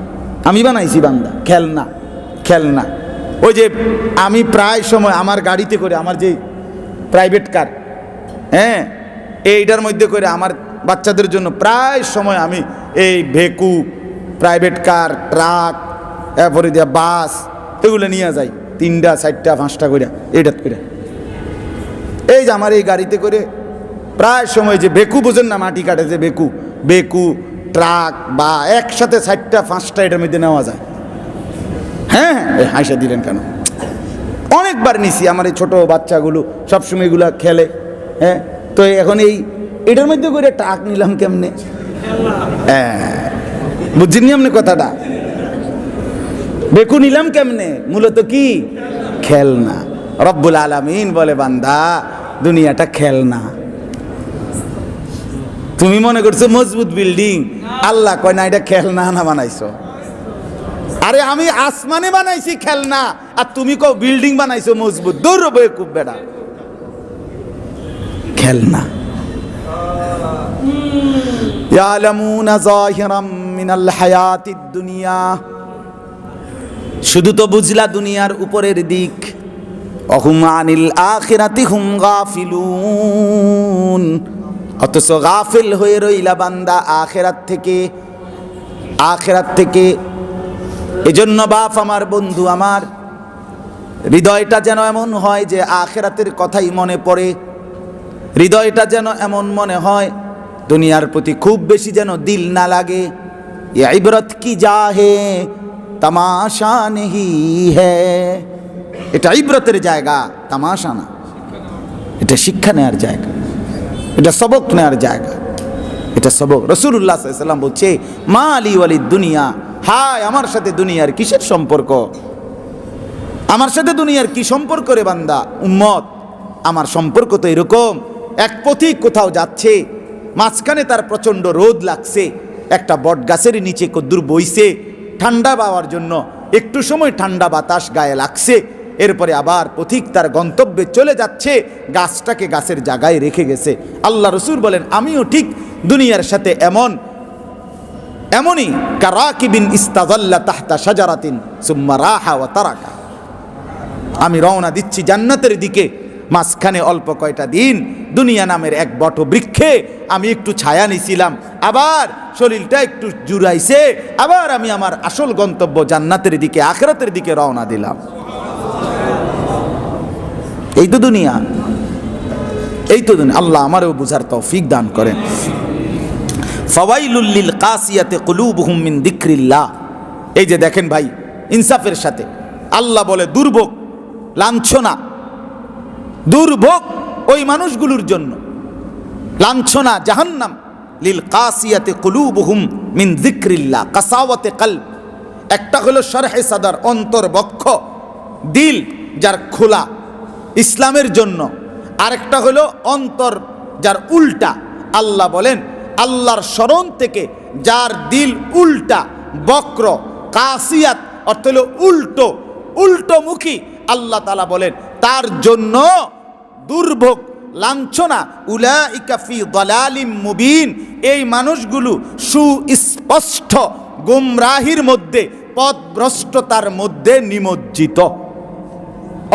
আমি বানাইছি বান্দা খেলনা, খেলনা। ওই যে আমি প্রায় সময় আমার গাড়িতে করে, আমার যে প্রাইভেট কার, হ্যাঁ, এইটার মধ্যে করে আমার বাচ্চাদের জন্য প্রায় সময় আমি এই ভেকু, প্রাইভেট কার, ট্রাক, এরপরে দিয়ে বাস, এগুলো নিয়ে যাই 3টা 4টা 5টা করে, এইটা করে। এই যে আমার এই গাড়িতে করে প্রায় সময় যে বেকু, বোঝেন না, মাটি কাটে যে বেকু, বেকু, ট্রাক বা একসাথে 4টা 5টা এটার মধ্যে নেওয়া যায়। হ্যাঁ হ্যাঁ, হাসা দিলেন কেন? অনেকবার নিছি, আমার এই ছোটো বাচ্চাগুলো সবসময় এগুলা খেলে। হ্যাঁ, তো এখন এটার মধ্যে করে ট্রাক নিলাম কেমনে? হ্যাঁ, বুঝছেন আপনি কথাটা? বেকু নিলাম কেমনে? মূলত কি? খেলনা। রব্বুল আলামিন বলে বান্দা দুনিয়াটা খেলনা। তুমি মনে করছো মজবুত বিল্ডিং, আল্লাহ কয় না এটা খেলনা না বানাইছো। আরে আমি আসমানে বানাইছি খেলনা, আর তুমি কও বিল্ডিং বানাইছো মজবুত। দূর বেকুব বেটা, খেলনা। ইয়ালামুনা যাহিরাম মিনাল হায়াতিদ দুনিয়া, শুধু তো বুঝলা দুনিয়ার উপরের দিক। অহুম আনিল আখিরাতি হুম গাফিলুন, অথচ গাফিল হয়ে রইলা বান্দা আখিরাত থেকে, আখিরাত থেকে। এজন্য বাপ আমার, বন্ধু আমার, হৃদয়টা যেন এমন হয় যে আখিরাতের কথাই মনে পড়ে। হৃদয়টা যেন এমন মনে হয় দুনিয়ার প্রতি খুব বেশি যেন দিল না লাগে। ये इबरत की जा है तमाशा नहीं है, এটা ইবরতের জায়গা, তামাশা না। এটা শিক্ষা নেওয়ার জায়গা, এটা সবক নেওয়ার জায়গা, এটা সবক। রাসূলুল্লাহ সাল্লাল্লাহু আলাইহি ওয়াসাল্লাম বলছে মা আলি ওয়ালিদ দুনিয়া, হায় আমার সাথে দুনিয়ার কিসের সম্পর্ক? আমার সাথে দুনিয়ার কি সম্পর্ক রে বান্দা? উম্মত, আমার সম্পর্ক তো এরকম, এক পথিক কোথাও যাচ্ছে, মাঝখানে তার প্রচণ্ড রোদ লাগছে, একটা বট গাছের নিচে কদ্দুর বইছে ঠান্ডা পাওয়ার জন্য, একটু সময় ঠান্ডা বাতাস গায়ে লাগছে, এরপরে আবার পথিক তার গন্তব্যে চলে যাচ্ছে, গাছটাকে গাছের জায়গায় রেখে গেছে। আল্লাহ রসুল বলেন আমিও ঠিক দুনিয়ার সাথে এমনই কারাকিবিন ইস্তাযাল্লা তাহতা শাজারাতিন সুম্মা রাহা ওয়া তারাকা, আমি রওনা দিচ্ছি জান্নাতের দিকে, মাঝখানে অল্প কয়টা দিন দুনিয়া নামের এক বট বৃক্ষে আমি একটু ছায়া নিছিলাম, আবার শরীরটা একটু জুড়াইছে, আবার আমি আমার আসল গন্তব্য জান্নাতের দিকে, আখিরাতের দিকে রওনা দিলাম। এই তো দুনিয়া, এই তো দুনিয়া। আল্লাহ আমারও বুঝার তৌফিক দান করেন। ফাওয়াইলুল লিল কাসিয়াতি কুলুবুহুম মিন যিকরিল্লাহ, এই যে দেখেন ভাই, ইনসাফের সাথে আল্লাহ বলে দুর্ভোগ, লাঞ্ছনা, দুর্ভোগ ওই মানুষগুলোর জন্য, লাঞ্ছনা, জাহান্নাম। লিল কাসিয়াতি কুলুবুহুম মিন যিকরিল্লাহ, কাসাওয়াতে কলব, একটা হলো শরহে সাদর, অন্তর বক্ষ দিল যার খোলা ইসলামের জন্য, আরেকটা হলো অন্তর যার উল্টা। আল্লাহ বলেন আল্লাহর স্মরণ থেকে যার দিল উল্টা, বক্র, কাসিয়াত অর্থ হলো উল্টো, উল্টোমুখী, আল্লাহ তাআলা বলেন তার জন্য দুর্ভোগ, লাঞ্ছনা। উলাইকা ফি দালালিম মুবিন, এই মানুষগুলো সুস্পষ্ট গুমরাহির মধ্যে, পথভ্রষ্টতার মধ্যে নিমজ্জিত।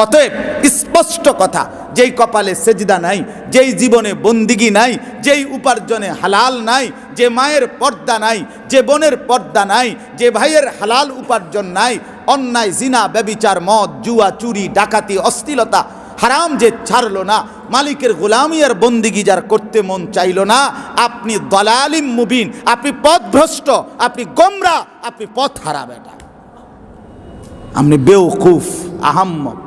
অতএব স্পষ্ট কথা, যেই কপালে সেজদা নাই, যেই জীবনে বন্দিগি নাই, যেই উপার্জনে হালাল নাই, যে মায়ের পর্দা নাই, যে বোনের পর্দা নাই, যে ভাইয়ের হালাল উপার্জন নাই, অন্যায়, জিনা, ব্যভিচার, মদ, জুয়া, চুরি, ডাকাতি, অশ্লীলতা, হারাম যে ছাড়লো না, মালিকের গোলামি আর বন্দিগি যার করতে মন চাইল না, আপনি দালালিম মুবিন, আপনি পথভ্রষ্ট, আপনি গোমরা, আপনি পথ হারা বেটা, আপনি বেওকুফ, আহাম্মক।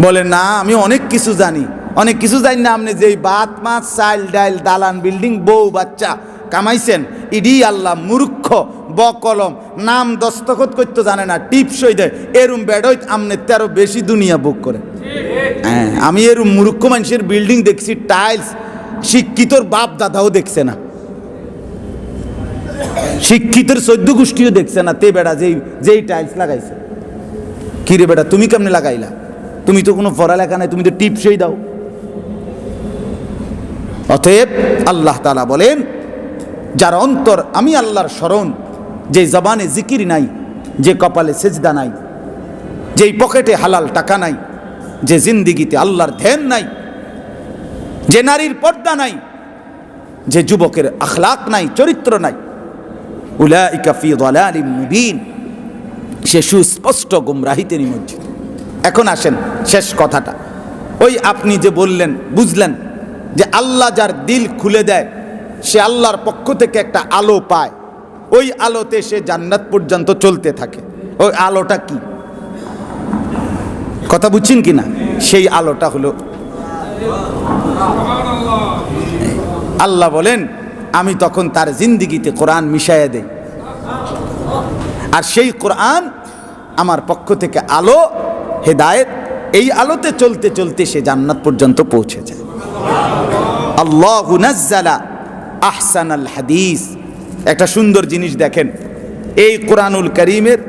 বলে না আমি অনেক কিছু জানি, অনেক কিছু জানি না। আপনি যে ভাত মাছ চাল ডাইল দালান বিল্ডিং বউ বাচ্চা কামাইছেন, ইডি আল্লাহ মূর্খ বকলম নাম দস্তখত করতে জানে না, টিপসই দেয়, এরম বেড়ই আমনে তেরো বেশি দুনিয়া বুক করে। হ্যাঁ, আমি এরম মূর্খ মানুষের বিল্ডিং দেখছি, টাইলস শিক্ষিতর বাপ দাদাও দেখছে না, শিক্ষিতের 14 গোষ্ঠীও দেখছে না। তে বেড়া যেই টাইলস লাগাইছে, কি রে বেটা তুমি কেমনে লাগাইলা? তুমি তো কোনো পড়ালেখা নাই, তুমি তো টিপসই দাও। অতএব আল্লাহ তাআলা বলেন, যার অন্তর আমি আল্লাহর স্মরণ, যে জবানে জিকির নাই, যে কপালে সেজদা নাই, যেই পকেটে হালাল টাকা নাই, যে জিন্দিগিতে আল্লাহর ধ্যান নাই, যে নারীর পর্দা নাই, যে যুবকের আখলাক নাই, চরিত্র নাই, উলাইকা ফি যালালিম মুবিন, সে সুস্পষ্ট গুমরাহিতে নিমজ্জিত। এখন আসেন শেষ কথাটা, ওই আপনি যে বললেন, বুঝলেন যে আল্লাহ যার দিল খুলে দেয় সে আল্লাহর পক্ষ থেকে একটা আলো পায়, ওই আলোতে সে জান্নাত পর্যন্ত চলতে থাকে। ওই আলোটা কি? কথা বুঝছেন কিনা? সেই আলোটা হলো আল্লাহ বলেন, আমি তখন তার জিন্দিগিতে কোরআন মিশাইয়া দেই, আর সেই কোরআন আমার পক্ষ থেকে আলো, হেদায়েত, এই আলোতে চলতে চলতে সে জান্নাত পর্যন্ত পৌঁছে যায়। আল্লাহু নাজ্জালা আহসানাল হাদিস। একটা সুন্দর জিনিস দেখেন, এই কোরআনুল কারীমের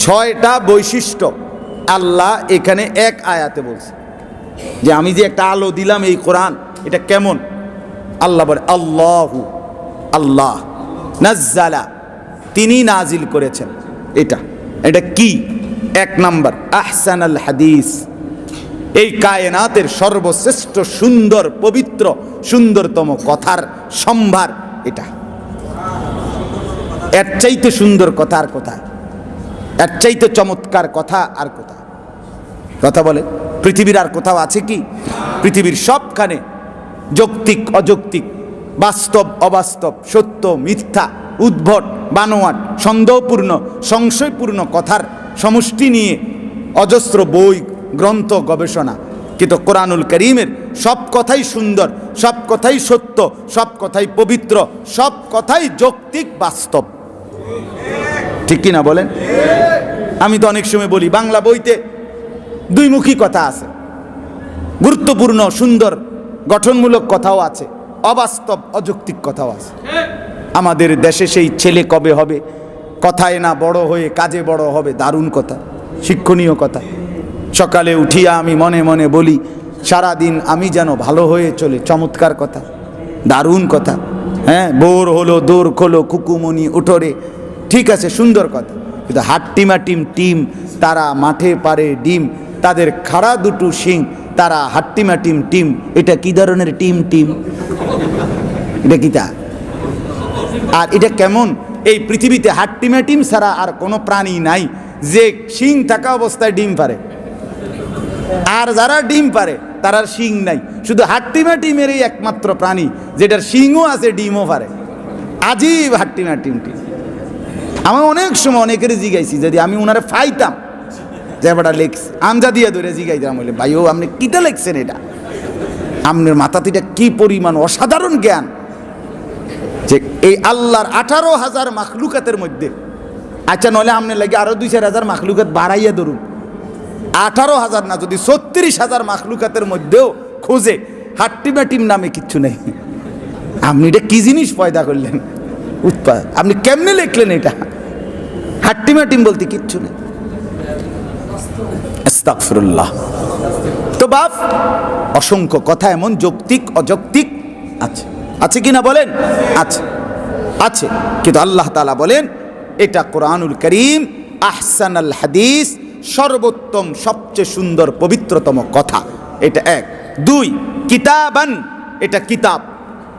6টা বৈশিষ্ট্য আল্লাহ এখানে এক আয়াতে বলছে, যে আমি যে একটা আলো দিলাম এই কোরআন, এটা কেমন? আল্লাহ বলে আল্লাহু, আল্লাহ, নাজ্জালা, তিনি নাজিল করেছেন। এটা কি? 1 নাম্বার আহসানাল হাদিস, এই কায়নাতের সর্বশ্রেষ্ঠ সুন্দর পবিত্র সুন্দরতম কথার সম্ভার এটা। এর চাইতে সুন্দর কথা আর কোথায়? এর চাইতে চমৎকার কথা আর কোথায়? কথা বলে পৃথিবীর আর কোথাও আছে কি? পৃথিবীর সবখানে যৌক্তিক অযৌক্তিক, বাস্তব অবাস্তব, সত্য মিথ্যা, উদ্ভট বানোয়াট, সন্দেহপূর্ণ সংশয়পূর্ণ কথার সমষ্টি নিয়ে অজস্র বই গ্রন্থ গবেষণা, কিন্তু কোরআনুল কারীমের সব কথাই সুন্দর, সব কথাই সত্য, সব কথাই পবিত্র, সব কথাই যৌক্তিক বাস্তব। ঠিক কিনা বলেন? আমি তো অনেক সময় বলি, বাংলা বইতে দুইমুখী কথা আছে, গুরুত্বপূর্ণ সুন্দর গঠনমূলক কথাও আছে, অবাস্তব অযৌক্তিক কথাও আছে। আমাদের দেশে সেই ছেলে কবে হবে, কথায় না বড় হয়ে কাজে বড় হবে, দারুণ কথা, শিক্ষণীয় কথা। সকালে উঠিয়া আমি মনে মনে বলি, সারাদিন আমি যেন ভালো হয়ে চলে, চমৎকার কথা, দারুণ কথা। হ্যাঁ, বোর হলো দৌড় খোলো কুকুমনি উঠোরে, ঠিক আছে, সুন্দর কথা। কিন্তু হাট্টিমাটিম টিম, তারা মাঠে পারে ডিম, তাদের খাড়া দুটো শিং, তারা হাট্টিমাটিম টিম। এটা কি ধরনের টিম? এটা কি তা? আর এটা কেমন? এই পৃথিবীতে হাট্টিমাটিম ছাড়া আর কোনো প্রাণী নাই যে শিং থাকা অবস্থায় ডিম পারে, আর যারা ডিম পারে তারা শিং নাই। শুধু হাট্টিমাটিমের এই একমাত্র প্রাণী যেটার শিংও আছে, ডিমও পারে। আজীব হাট্টিমাটিম টিম। আমি অনেক সময় অনেকের জিগাইছি, যদি আমি ওনারে ফাইতাম যে বেটা লেখছে, আমজা দিয়ে ধরে জিগাইতাম, বলে ভাই ও আপনি কিতা লেখছেন, এটা আপনার মাথাতে এটা কি পরিমাণ অসাধারণ জ্ঞান, যে এই আল্লাহর 18,000 মাখলুকাতের মধ্যে, আচ্ছা নইলে আপনার লাগে আরো 2-4 মাখলুকাত বাড়াইয়া ধরুন, 18,000 না, যদি 36,000 মাখলুকাতের মধ্যেও খোঁজে, হাট্টিমাটিম নামে কিচ্ছু নেই। আপনি এটা কি জিনিস পয়দা করলেন, উৎপাদ, আপনি কেমনে লিখলেন এটা? হাট্টিমাটিম বলতে কিচ্ছু নেই। আস্তাগফিরুল্লাহ। তো বাপ, অসংখ্য কথা এমন যৌক্তিক অযৌক্তিক আছে, আছে কিনা বলেন? আছে, আছে। কিন্তু আল্লাহ তাআলা বলেন এটা কোরআনুল কারীম আহসানাল হাদিস, সর্বোত্তম সবচেয়ে সুন্দর পবিত্রতম কথা। এটা 1। 2, কিতাবান, এটা কিতাব।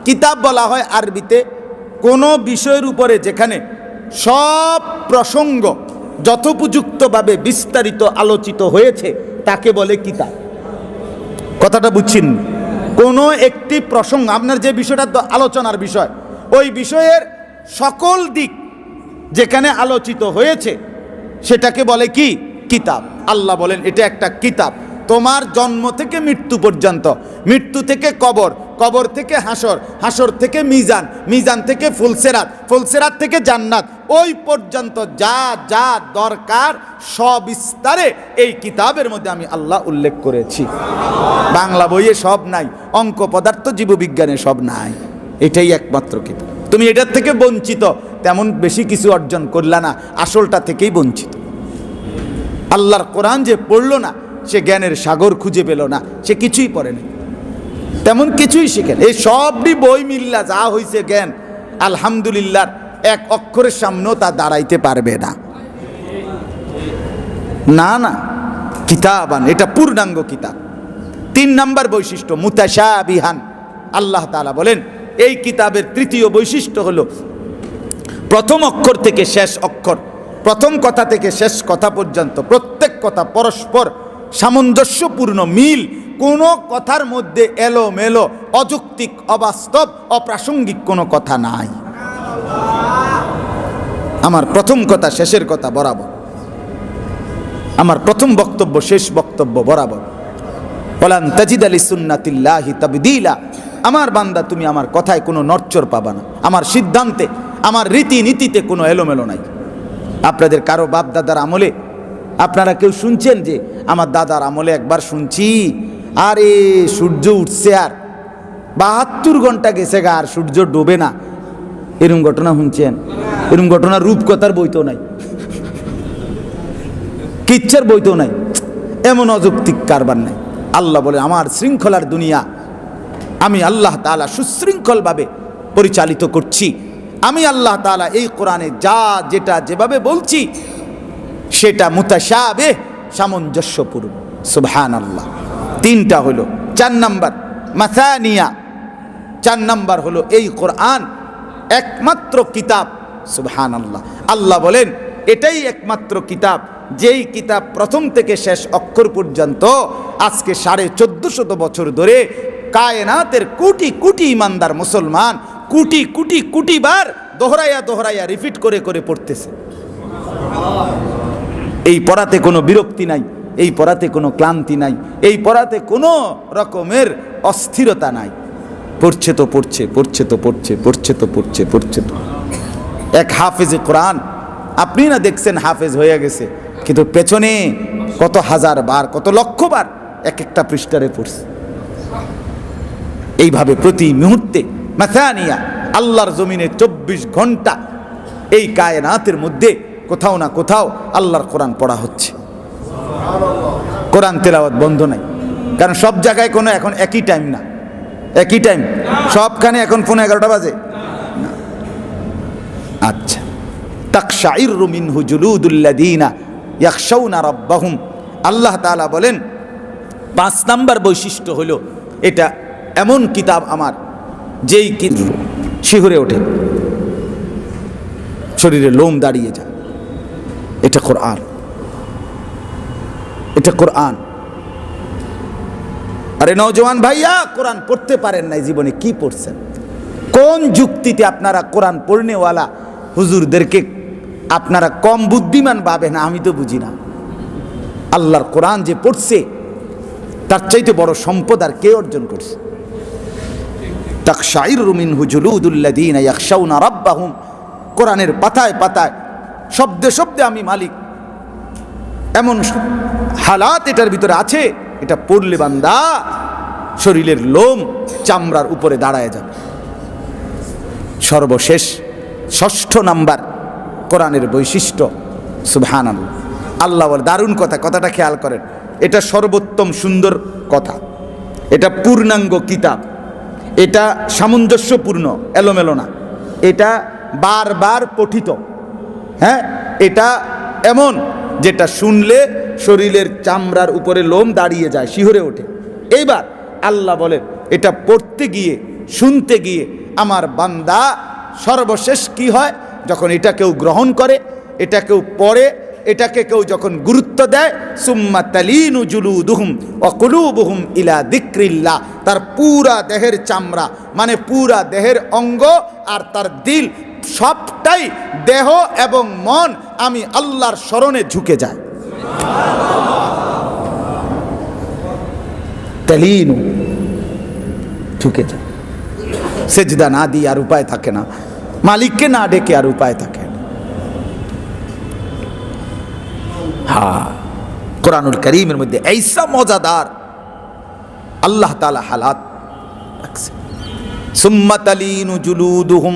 কিতাব বলা হয় আরবিতে কোনো বিষয়ের উপরে যেখানে সব প্রসঙ্গ যথোপযুক্তভাবে বিস্তারিত আলোচিত হয়েছে তাকে বলে কিতাব। কথাটা বুঝছেন? কোনো একটি প্রসঙ্গ, আপনার যে বিষয়টা আলোচনার বিষয়, ওই বিষয়ের সকল দিক যেখানে আলোচিত হয়েছে সেটাকে বলে কি? কিতাব। আল্লাহ বলেন এটা একটা কিতাব। তোমার জন্ম থেকে মৃত্যু পর্যন্ত, মৃত্যু থেকে কবর, কবর থেকে হাসর, হাসর থেকে মিজান, মিজান থেকে ফুলসেরাত, ফুলসেরাত থেকে জান্নাত, ওই পর্যন্ত যা যা দরকার সবিস্তারে এই কিতাবের মধ্যে আমি আল্লাহ উল্লেখ করেছি। বাংলা বইয়ে সব নাই, অঙ্ক পদার্থ জীববিজ্ঞানে সব নাই, এটাই একমাত্র কিতাব। তুমি এটার থেকে বঞ্চিত, তেমন বেশি কিছু অর্জন করলা না, আসলটা থেকেই বঞ্চিত। আল্লাহর কোরআন যে পড়লো না, সে জ্ঞানের সাগর খুঁজে পেল না, সে কিছুই পড়ে না, তেমন কিছুই শিখে না। এই সবটি বই মিল্লা যা হয়েছে জ্ঞান, আলহামদুলিল্লাহ এক অক্ষরের সামনেও তা দাঁড়াইতে পারবে না। না না, কিতাবান, এটা পূর্ণাঙ্গ কিতাব। 3 নম্বর বৈশিষ্ট্য মুতাশাবিহান। আল্লাহ তাআলা বলেন এই কিতাবের তৃতীয় বৈশিষ্ট্য হলো প্রথম অক্ষর থেকে শেষ অক্ষর, প্রথম কথা থেকে শেষ কথা পর্যন্ত প্রত্যেক কথা পরস্পর সামঞ্জস্যপূর্ণ, মিল, কোনো কথার মধ্যে এলোমেলো, অযৌক্তিক, অবাস্তব, অপ্রাসঙ্গিক কোনো কথা নাই। আমার প্রথম কথা শেষের কথা বরাবর, আমার প্রথম বক্তব্য শেষ বক্তব্য বরাবর। ওয়ালান তাজিদা লিসুন্নাতিল্লাহি তাবদীলা। আমার বান্দা, তুমি আমার কথায় কোনো নড়চড় পাবা না, আমার সিদ্ধান্তে, আমার রীতিনীতিতে কোনো এলোমেলো নাই। আপনাদের কারো বাপ দাদার আমলে আপনারা কেউ শুনছেন যে আমার দাদার আমলে একবার শুনছি আরে সূর্য উঠছে আর 72 ঘন্টা গেছে গা আর সূর্য ডোবে না, এরকম ঘটনা শুনছেন? এরকম ঘটনা রূপকথার বইতেও নাই, কিচ্ছার বইতেও নাই, এমন অযৌক্তিক কারবার নাই। আল্লাহ বলে আমার শৃঙ্খলার দুনিয়া আমি আল্লাহ তাআলা সুশৃঙ্খলভাবে পরিচালিত করছি। আমি আল্লাহ তাআলা এই কোরআনে যা যেটা যেভাবে বলছি সেটা মুতাশাবিহ, সামঞ্জস্যপূর্ণ। সুবহানাল্লাহ। 3টা হলো। 4 নাম্বার মাসানিয়া, 4 নাম্বার হলো এই কোরআন একমাত্র কিতাব। সুবহানাল্লাহ। আল্লাহ বলেন এটাই একমাত্র কিতাব, যেই কিতাব প্রথম থেকে শেষ অক্ষর পর্যন্ত আজকে 1450 বছর ধরে কায়নাতের কোটি কোটি ইমানদার মুসলমান কোটি কোটি কোটি বার দোহরাইয়া দোহরাইয়া রিপিট করে করে পড়তেছে। এই পড়াতে কোনো বিরক্তি নাই, এই পড়াতে কোনো ক্লান্তি নাই, এই পড়াতে কোনো রকমের অস্থিরতা নাই। পড়ছে তো পড়ছে, পড়ছে তো পড়ছে, পড়ছে তো পড়ছে, পড়ছে তো। এক হাফেজে কোরআন, আপনি না দেখছেন হাফেজ হয়ে গেছে, কিন্তু পেছনে কত হাজার বার, কত লক্ষ বার এক একটা পৃষ্ঠারে পড়ছে। এইভাবে প্রতি মুহূর্তে মাসানিয়া, আল্লাহর জমিনে 24 ঘন্টা এই কায়নাতের মধ্যে কোথাও না কোথাও আল্লাহর কোরআন পড়া হচ্ছে। কোরআন তেলাওয়াত বন্ধ নাই, কারণ সব জায়গায় কোনো এখন একই টাইম না, একই টাইম সবখানে এখন 11:15 বাজে না। আচ্ছা, তাকশাইরু মিনহু জুলুদুল্লাযীনা ইয়াখশাউনা রাব্বাহুম। আল্লাহ তাআলা বলেন 5 নাম্বার বৈশিষ্ট্য হলো এটা এমন কিতাব আমার যেই শিহরে ওঠে, শরীরে লোম দাঁড়িয়ে যায়। এটা কোরআন, এটা কোরআন। আরে নওজওয়ান ভাইয়া, কোরআন পড়তে পারেন নাই জীবনে, কি পড়ছেন? কোন যুক্তিতে আপনারা কোরআন পড়নেওয়ালা হুজুরদেরকে আপনারা কম বুদ্ধিমান ভাবেন? আমি তো বুঝি না। আল্লাহর কোরআন যে পড়ছে তার চাইতে বড় সম্পদ আর কে অর্জন করছে? তাকশাইরু মিনহু জুলুদুল্লাযীনা ইয়াখশাউনা রাব্বাহুম। কোরআনের পাতায় পাতায়, শব্দে শব্দে আমি মালিক, এমন হালাত এটার ভিতরে আছে, এটা পড়লে বান্দা শরীরের লোম চামড়ার উপরে দাঁড়ায় যাবে। সর্বশেষ 6 নাম্বার কোরআনের বৈশিষ্ট্য, সুবহানাল্লাহ। আল্লাহ বলে দারুণ কথা, কথাটা খেয়াল করেন, এটা সর্বোত্তম সুন্দর কথা, এটা পূর্ণাঙ্গ কিতাব, এটা সামঞ্জস্যপূর্ণ, এলোমেলো না, এটা বারবার পঠিত। হ্যাঁ, এটা এমন যেটা শুনলে শরীরের চামড়ার উপরে লোম দাঁড়িয়ে যায়, শিহরে ওঠে। এইবার আল্লাহ বলেন এটা পড়তে গিয়ে, শুনতে গিয়ে আমার বান্দা সর্বশেষ কি হয়? যখন এটা কেউ গ্রহণ করে, এটা কেউ পড়ে, এটাকে কেউ যখন গুরুত্ব দেয়, সুম্মা তালিনু জুলুদুহুম ওয়া কুলুবুহুম ইলা যিকরিল্লাহ, তার পুরা দেহের চামড়া মানে পুরা দেহের অঙ্গ আর তার দিল সবটাই, দেহ এবং মন আমি আল্লাহর স্মরণে ঝুঁকে যায়। তালিনু ঝুঁকে যায়। সেজদা না দিয়ে আর উপায় থাকে না, মালিককে না ডেকে আর উপায় থাকে না। হ্যাঁ, কোরআনুল কারীমের মধ্যে এইসা মজাদার আল্লাহ তাআলা হালাত রাখছে। সুম্মা তালিনু জুলুদুহুম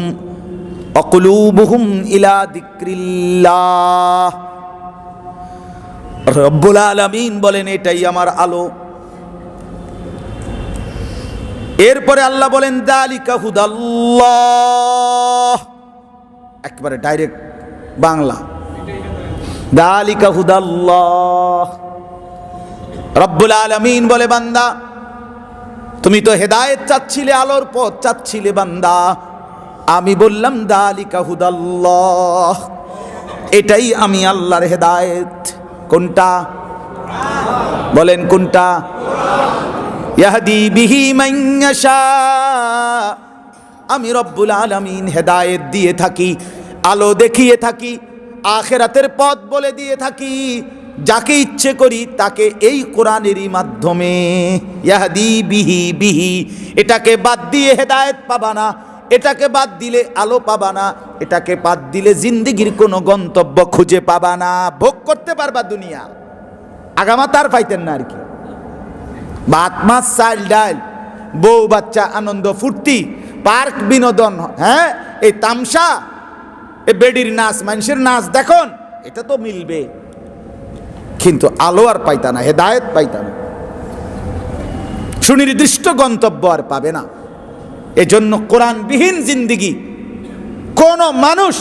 ওয়া কুলুবুহুম ইলা যিকরিল্লাহ। রব্বুল আলামিন বলেন এটাই আমার আলো। এরপরে আল্লাহ বলেন যালিকা হুদাল্লাহ, একবারে ডাইরেক্ট বাংলা, যালিকা হুদাল্লাহ। রব্বুল আলামিন বলে বান্দা তুমি তো হেদায়েত চাচ্ছিলে, আলোর পথ চাচ্ছিলে বান্দা, আমি বললাম যালিকা হুদাল্লাহ, এটাই আমি আল্লাহর হেদায়েত। কোনটা বলেন, কোনটা? ইয়াহদি বিহি মান ইয়াশা, আমি রব্বুল আলামিন হেদায়েত দিয়ে থাকি, আলো দেখিয়ে থাকি, আখিরাতের পথ বলে দিয়ে থাকি যাকে ইচ্ছে করি তাকে এই কোরআনেরই মাধ্যমে। ইয়াহদি বিহি, এটাকে বাদ দিয়ে হেদায়েত পাবা না, এটাকে বাদ দিলে আলো পাবা না, এটাকে বাদ দিলে জিন্দেগির কোনো গন্তব্য খুঁজে পাবা না। ভোগ করতে পারবা দুনিয়া, আগামা তার পাইতেন না আর কি। ভাত মাছ চাল ডাল, বউ বাচ্চা, আনন্দ ফুর্তি, পার্ক বিনোদন, হ্যাঁ এই তামসা, এই বেডির নাচ, মানুষের নাচ দেখুন, এটা তো মিলবে, কিন্তু আলো আর পাইতা না, হেদায়েত পাইতা না, সুনির্দিষ্ট গন্তব্য আর পাবে না। এজন্য কোরআনবিহীন জিন্দিগি কোন মানুষ,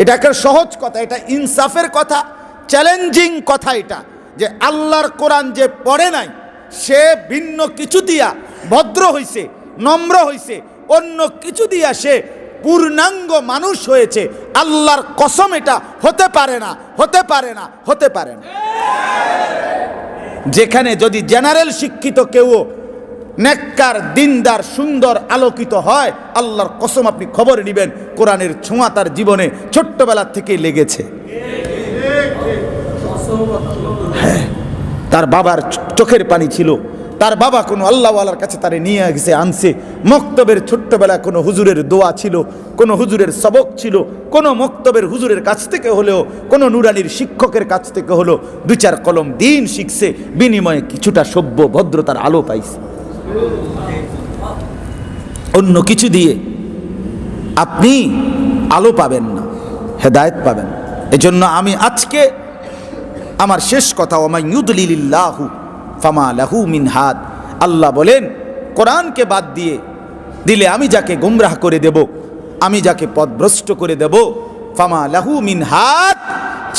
এটা একটা সহজ কথা, এটা ইনসাফের কথা, চ্যালেঞ্জিং কথা, এটা যে আল্লাহর কোরআন যে পড়ে নাই সে ভিন্ন কিছু দিয়া ভদ্র হইছে, নম্র হইছে, অন্য কিছু দিয়া সে পূর্ণাঙ্গ মানুষ হয়েছে। আল্লাহর কসম এটা হতে পারে না, হতে পারে না, হতে পারে না। যেখানে যদি জেনারেল শিক্ষিত কেউ নেককার, দিনদার, সুন্দর, আলোকিত হয়, আল্লাহর কসম আপনি খবর নেবেন কোরআনের ছোঁয়া তার জীবনে ছোট্টবেলা থেকেই লেগেছে। হ্যাঁ, তার বাবার চোখের পানি ছিল, তার বাবা কোনো আল্লাহওয়ালার কাছে তারে নিয়ে গেছে, আনছে। মক্তবের ছোট্টবেলা কোনো হুজুরের দোয়া ছিল, কোনো হুজুরের সবক ছিল, কোনো মক্তবের হুজুরের কাছ থেকে হলেও, কোনো নুরানির শিক্ষকের কাছ থেকে হলো দুই চার কলম দিন শিখছে, বিনিময়ে কিছুটা সভ্য ভদ্রতার আলো পাইছে। অন্য কিছু দিয়ে আপনি আলো পাবেন না, হেদায়েত পাবেন। এজন্য আমি আজকে আমার শেষ কথা, ওয়ামান ইউদলিলিল্লাহু ফামা লাহু মিন হাদ। আল্লাহ বলেন কোরআনকে বাদ দিয়ে দিলে আমি যাকে গুমরাহ করে দেব, আমি যাকে পথভ্রষ্ট করে দেব, ফামা লাহু মিন হাদ,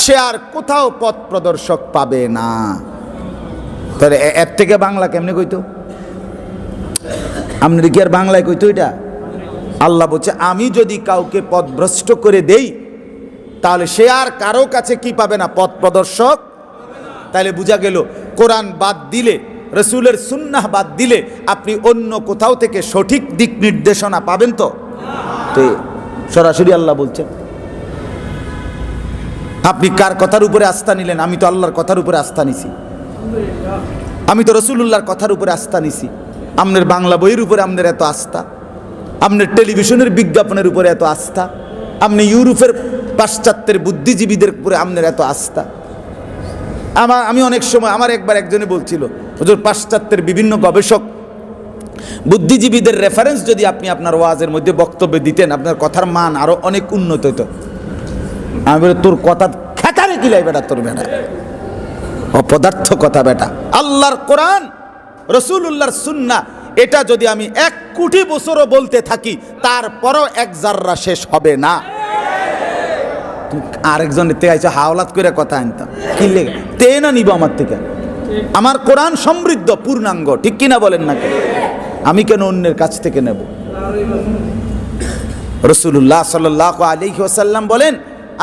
সে আর কোথাও পথ প্রদর্শক পাবে না। তাহলে এর থেকে বাংলা কেমনে কইতো? আপনার কি আর বাংলায় কইতো এটা? আল্লাহ বলছে আমি যদি কাউকে পথভ্রষ্ট করে দেই তাহলে সে আর কারো কাছে কি পাবে না? পথ প্রদর্শক। তাহলে বোঝা গেল কোরআন বাদ দিলে, রসুলের সুন্নাহ বাদ দিলে আপনি অন্য কোথাও থেকে সঠিক দিক নির্দেশনা পাবেন তো? সরাসরি আল্লাহ বলছেন। আপনি কার কথার উপরে আস্থা নিলেন? আমি তো আল্লাহর কথার উপরে আস্থা নিছি, আমি তো রসুলুল্লাহর কথার উপরে আস্থা নিছি। আপনার বাংলা বইয়ের উপরে আপনার এত আস্থা, আপনার টেলিভিশনের বিজ্ঞাপনের উপরে এত আস্থা, আপনি ইউরোপের পাশ্চাত্যের বুদ্ধিজীবীদের উপরে আপনার এত আস্থা। আমি অনেক সময়, আমার একবার একজনে বলছিল, হুজুর পাশ্চাত্যের বিভিন্ন গবেষক বুদ্ধিজীবীদের রেফারেন্স যদি আপনি আপনার ওয়াজের মধ্যে বক্তব্য দিতেন, আপনার কথার মান আরো অনেক উন্নত হতো। আমি বলি তোর কথা খেতারে কিলাই বেটা, তোর বেটা অপদার্থ কথা বেটা। আল্লাহর কোরআন, রসুলুল্লাহর সুন্নাহ, এটা যদি আমি 1 কোটি বছরও বলতে থাকি তারপরও এক জাররা শেষ হবে না। আরেকজনের থেকে আইসা হাওলাত করে কথা আনতাম, কি লেগে তে না নিব আমার থেকে? আমার কোরআন সমৃদ্ধ, পূর্ণাঙ্গ, ঠিক কিনা বলেন না? কেন আমি কেন অন্যের কাছ থেকে নেব? রাসূলুল্লাহ সাল্লাল্লাহু আলাইহি ওয়াসাল্লাম বলেন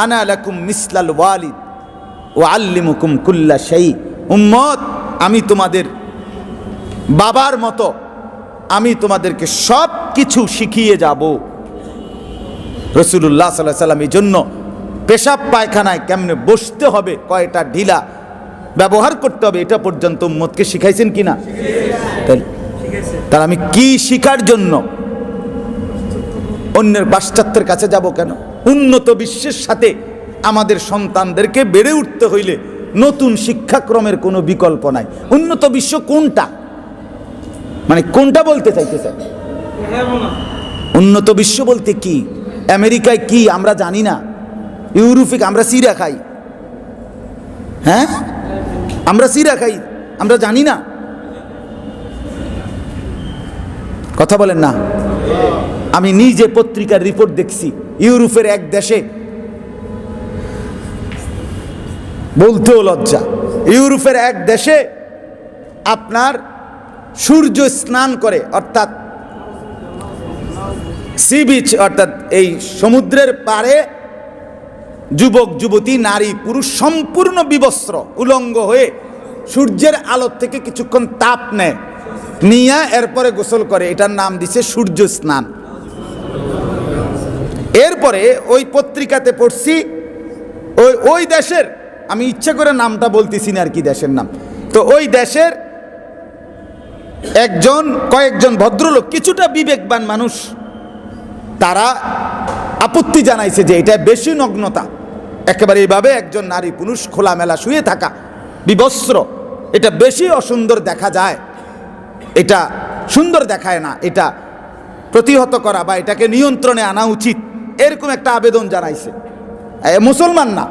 আনা লাকুম মিসলাল ওয়ালিদ ওয়া আল্লিমুকুম কুল্লা শাই। উম্মত, আমি তোমাদের বাবার মতো, আমি তোমাদেরকে সব কিছু শিখিয়ে যাব। রাসূলুল্লাহ সাল্লাল্লাহু আলাইহি ওয়াসাল্লাম এই জন্য পেশাব পায়খানায় কেমনে বসতে হবে, কয়টা ঢিলা, ব্যবহার করতে হবে, এটা পর্যন্ত উম্মতকে শিখাইছেন কিনা? তাহলে আমি কি শিখার জন্য অন্যের পাশ্চাত্যের কাছে যাব কেন? উন্নত বিশ্বের সাথে আমাদের সন্তানদেরকে বেড়ে উঠতে হইলে নতুন শিক্ষাক্রমের কোনো বিকল্প নাই। উন্নত বিশ্ব কোনটা, মানে কোনটা বলতে চাইতেছেন? উন্নত বিশ্ব বলতে কি? আমেরিকায় কি আমরা জানি না? ইউরোপে আমরা সিরা খাই, হ্যাঁ আমরা সিরা খাই, আমরা জানি না? কথা বলেন না। আমি নিজে পত্রিকার রিপোর্ট দেখছি, ইউরোপের এক দেশে, বলতেও লজ্জা, ইউরোপের এক দেশে আপনার সূর্য স্নান করে, অর্থাৎ সি বিচ, অর্থাৎ এই সমুদ্রের পাড়ে যুবক যুবতী নারী পুরুষ সম্পূর্ণ বিবস্ত্র উলঙ্গ হয়ে সূর্যের আলো থেকে কিছুক্ষণ তাপ নেয়, নিয়ে এরপরে গোসল করে। এটার নাম দিছে সূর্য স্নান। এরপরে ওই পত্রিকাতে পড়ছি ওই দেশের, আমি ইচ্ছা করে নামটা বলতেছি না আর কি দেশের নাম, তো ওই দেশের কয়েকজন ভদ্রলোক, কিছুটা বিবেকবান মানুষ, তারা আপত্তি জানাইছে যে এটা বেশি নগ্নতা, একেবারে এইভাবে একজন নারী পুরুষ খোলামেলা শুয়ে থাকা বিবস্ত্র, এটা বেশি অসুন্দর দেখা যায়, এটা সুন্দর দেখায় না, এটা প্রতিহত করা বা এটাকে নিয়ন্ত্রণে আনা উচিত, এরকম একটা আবেদন জানাইছে। মুসলমান না,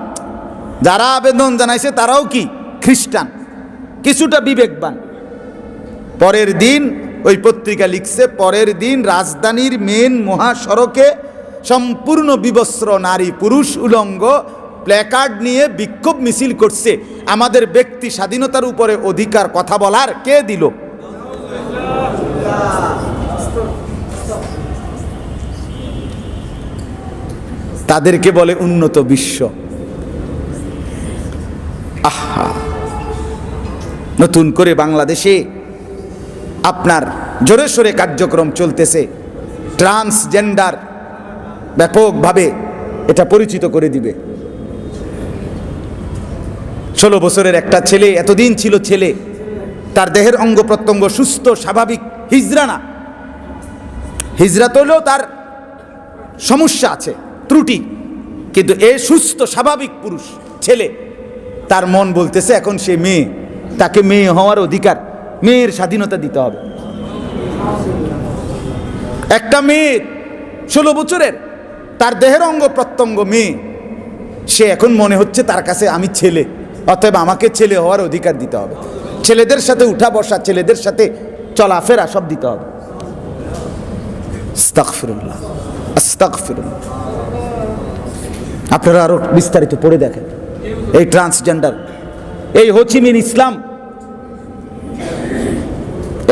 যারা আবেদন জানাইছে তারাও কি খ্রিস্টান, কিছুটা বিবেকবান। পরের দিন ওই পত্রিকা লিখছে, পরের দিন রাজধানীর মেন মহাসড়কে সম্পূর্ণ বিবস্ত্র নারী পুরুষ উলঙ্গ প্ল্যাকার্ড নিয়ে বিক্ষোভ মিছিল করছে। আমাদের ব্যক্তি স্বাধীনতার উপরে অধিকার কথা বলার কে দিল? তাদেরকে বলে উন্নত বিশ্ব। আহা, নতুন করে বাংলাদেশে আপনার জোরে সোরে কার্যক্রম চলতেছে, ট্রান্সজেন্ডার ব্যাপকভাবে এটা পরিচিত করে দিবে। 16 বছরের একটা ছেলে, এতদিন ছিল ছেলে, তার দেহের অঙ্গ প্রত্যঙ্গ সুস্থ স্বাভাবিক, হিজড়া না, হিজড়া হলেও তার সমস্যা আছে, ত্রুটি, কিন্তু এ সুস্থ স্বাভাবিক পুরুষ ছেলে, তার মন বলতেছে এখন সে মেয়ে, তাকে মেয়ে হওয়ার অধিকার, মেয়ের স্বাধীনতা দিতে হবে। একটা মেয়ে 16 বছরের, তার দেহের অঙ্গ প্রত্যঙ্গ মেয়ে, সে এখন মনে হচ্ছে তার কাছে আমি ছেলে, অতএব আমাকে ছেলে হওয়ার অধিকার দিতে হবে, ছেলেদের সাথে উঠা বসা, ছেলেদের সাথে চলাফেরা সব দিতে হবে। আস্তাগফিরুল্লাহ, আস্তাগফিরুল্লাহ। আপনারা আরো বিস্তারিত পড়ে দেখেন এই ট্রান্সজেন্ডার, এই হোচিমিন ইসলাম,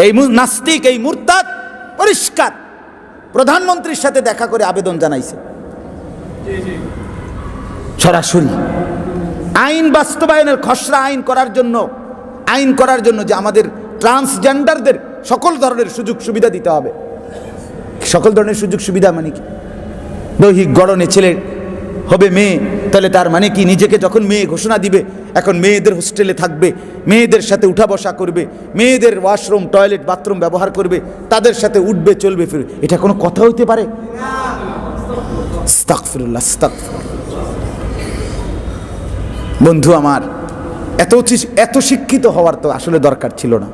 এই নাস্তিক, এই মুরতাদ পরিষ্কার প্রধানমন্ত্রীর সাথে দেখা করে আবেদন জানাইছে সরাসরি আইন বাস্তবায়নের, খসড়া আইন করার জন্য যে আমাদের ট্রান্সজেন্ডারদের সকল ধরনের সুযোগ সুবিধা দিতে হবে। সকল ধরনের সুযোগ সুবিধা মানে কি? দৈহিক গড়নে ছেলে হবে মেয়ে, তাহলে তার মানে কি নিজেকে যখন মেয়ে ঘোষণা দিবে, এখন মেয়েদের হোস্টেলে থাকবে, মেয়েদের সাথে উঠা বসা করবে, মেয়েদের ওয়াশরুম টয়লেট বাথরুম ব্যবহার করবে, তাদের সাথে উঠবে চলবে ফিরবে, এটা কোনো কথা হইতে পারে? আস্তাগফিরুল্লাহ, আস্তাগফিরুল্লাহ। বন্ধু আমার, এত শিক্ষিত হওয়ার তো আসলে দরকার ছিল না,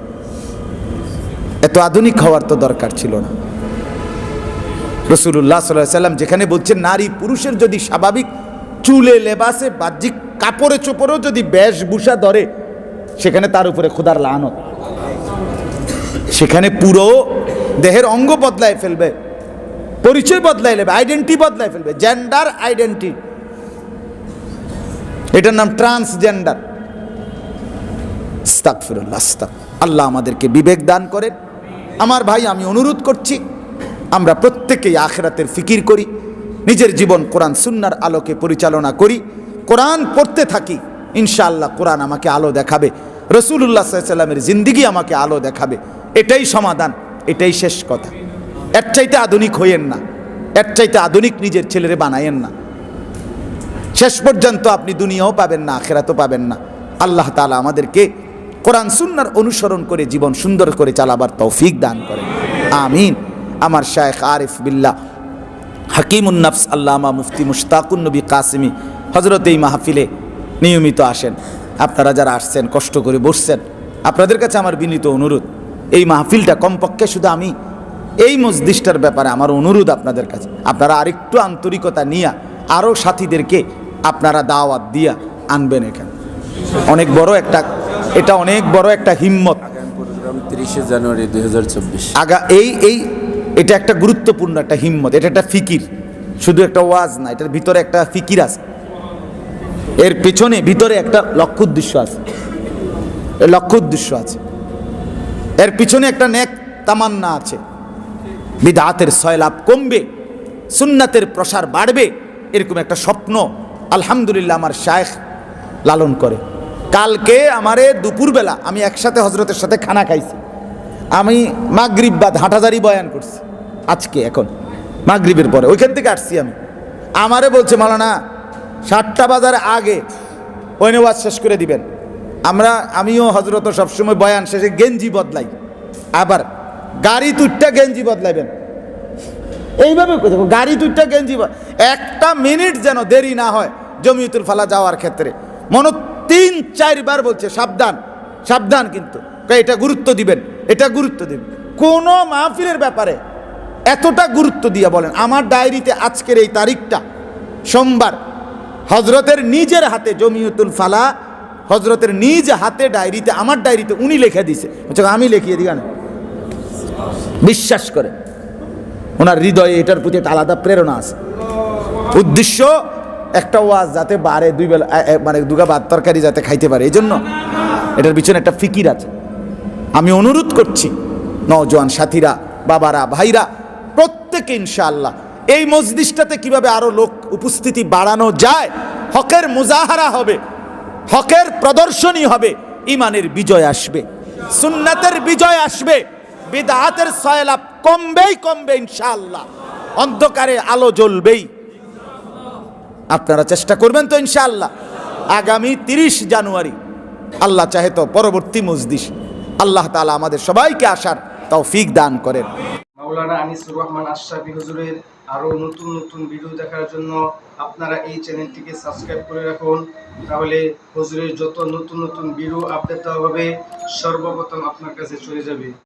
এত আধুনিক হওয়ার তো দরকার ছিল না। রাসূলুল্লাহ সাল্লাল্লাহু আলাইহি সাল্লাম যেখানে বলছেন নারী পুরুষের যদি স্বাভাবিক চুলে, লেবাসে, বাহ্যিক কাপড়ে চোপড়েও যদি বেশভূষা ধরে, সেখানে তার উপরে খোদার লানত, সেখানে পুরো দেহের অঙ্গ বদলায় ফেলবে, পরিচয় বদলায় নেবে, আইডেন্টি বদলায় ফেলবে, জেন্ডার আইডেন্টি, এটার নাম ট্রান্সজেন্ডার। আস্তাগফিরুল্লাহ, আল্লাহ আমাদেরকে বিবেক দান করেন। আমার ভাই, আমি অনুরোধ করছি, আমরা প্রত্যেকেই আখিরাতের ফিকির করি, নিজের জীবন কোরআন সুন্নাহর আলোকে পরিচালনা করি, কোরআন পড়তে থাকি, ইনশাআল্লাহ কোরআন আমাকে আলো দেখাবে, রাসূলুল্লাহ সাল্লাল্লাহু আলাইহি সাল্লামের জিন্দেগি আমাকে আলো দেখাবে। এটাই সমাধান, এটাই শেষ কথা। এর চাইতে আধুনিক হইয়েন না, এর চাইতে আধুনিক নিজের ছেলেরে বানায়েন না। শেষ পর্যন্ত আপনি দুনিয়াও পাবেন না, আখিরাতও পাবেন না। আল্লাহ তাআলা আমাদেরকে কোরআন সুন্নাহর অনুসরণ করে জীবন সুন্দর করে চালাবার তৌফিক দান করেন, আমিন। আমার শায়েখ আরিফ বিল্লাহ হাকিমুন নফস আল্লামা মুফতি মুশতাকুন নবী কাসিমি হযরত এই মাহফিলে নিয়মিত আসেন। আপনারা যারা আসছেন, কষ্ট করে বসছেন, আপনাদের কাছে আমার বিনীত অনুরোধ, এই মাহফিলটা কমপক্ষে শুধু আমি এই মজলিসটার ব্যাপারে আমার অনুরোধ আপনাদের কাছে, আপনারা আরেকটু আন্তরিকতা নিয়ে আরও সাথীদেরকে আপনারা দাওয়াত দিয়া আনবেন এখানে। অনেক বড় একটা, এটা অনেক বড় একটা হিম্মত। প্রোগ্রাম 30 জানুয়ারি 2024। এটা একটা গুরুত্বপূর্ণ একটা হিম্মত, এটা একটা ফিকির, শুধু একটা ওয়াজ না, এটার ভিতরে একটা ফিকির আছে, এর পেছনে ভিতরে একটা লক্ষ্য উদ্দেশ্য আছে, এর পিছনে একটা নেক তামান্না আছে। বিদআতের সয়লাভ কমবে, সুন্নাতের প্রসার বাড়বে, এরকম একটা স্বপ্ন আলহামদুলিল্লাহ আমার শায়েখ লালন করে। কালকে আমারে দুপুরবেলা আমি একসাথে হজরতের সাথে খানা খাইছি, আমি মাগরিব বাদ হাঁটাজারি বয়ান করছি আজকে, এখন মাগরিবের পরে ওইখান থেকে আসছি আমি। আমারে বলছে মাওলানা 7টা বাজার আগে ওই ওয়াজ শেষ করে দিবেন। আমিও হজরত সবসময় বয়ান শেষে গেঞ্জি বদলাই, আবার গাড়ি তুইটা গেঞ্জি বদলাইবেন, এইভাবে গাড়ি তুইটা গেঞ্জি, একটা মিনিট যেন দেরি না হয় জমিয়তুল ফালাহ যাওয়ার ক্ষেত্রে। 3-4 বার বলছে সাবধান সাবধান, কিন্তু এটা গুরুত্ব দিবেন, এটা গুরুত্ব দিবেন। কোন মাহফিলের ব্যাপারে এতটা গুরুত্ব দিয়ে বলেন। আমার ডায়েরিতে আজকের এই তারিখটা সোমবার, হজরতের নিজের হাতে জমিয়তুল ফালাহ হজরতের নিজ হাতে ডায়েরিতে, আমার ডায়েরিতে উনি লিখে দিছে, আমি লিখিয়ে দিই না, বিশ্বাস করে ওনার হৃদয়ে এটার প্রতি একটা আলাদা প্রেরণা আছে। উদ্দেশ্য একটা ওয়াজ যাতে বারে 2 বেলা, মানে 2 গা ভাত তরকারি যাতে খাইতে পারে, এই জন্য এটার পিছনে একটা ফিকির আছে। আমি অনুরোধ করছি নওজোয়ান সাথীরা, বাবারা, ভাইরা, প্রত্যেকে ইনশাআল্লাহ এই মজলিসটাতে কিভাবে আরো লোক উপস্থিতি বাড়ানো যায়, হকের মুজাহারা হবে, হকের প্রদর্শনী হবে, ইমানের বিজয় আসবে, সুন্নাতের বিজয় আসবে, বিদআতের সয়লাভ কমবে ইনশাআল্লাহ, অন্ধকারে আলো জ্বলবেই। আপনারা চেষ্টা করবেন তো ইনশাআল্লাহ। আগামী 30 জানুয়ারি আল্লাহ চাহে তো পরবর্তী মজলিস, আল্লাহ তাআলা আমাদের সবাইকে আসার তৌফিক দান করেন। মাওলানা আনিসুর রহমান আশরাফি হুজুরের আরো নতুন নতুন ভিডিও দেখার জন্য আপনারা এই চ্যানেলটিকে সাবস্ক্রাইব করে রাখুন, তাহলে হুজুরের যত নতুন নতুন ভিডিও আপডেট দেওয়া হবে সর্বপ্রথম আপনার কাছে চলে যাবে।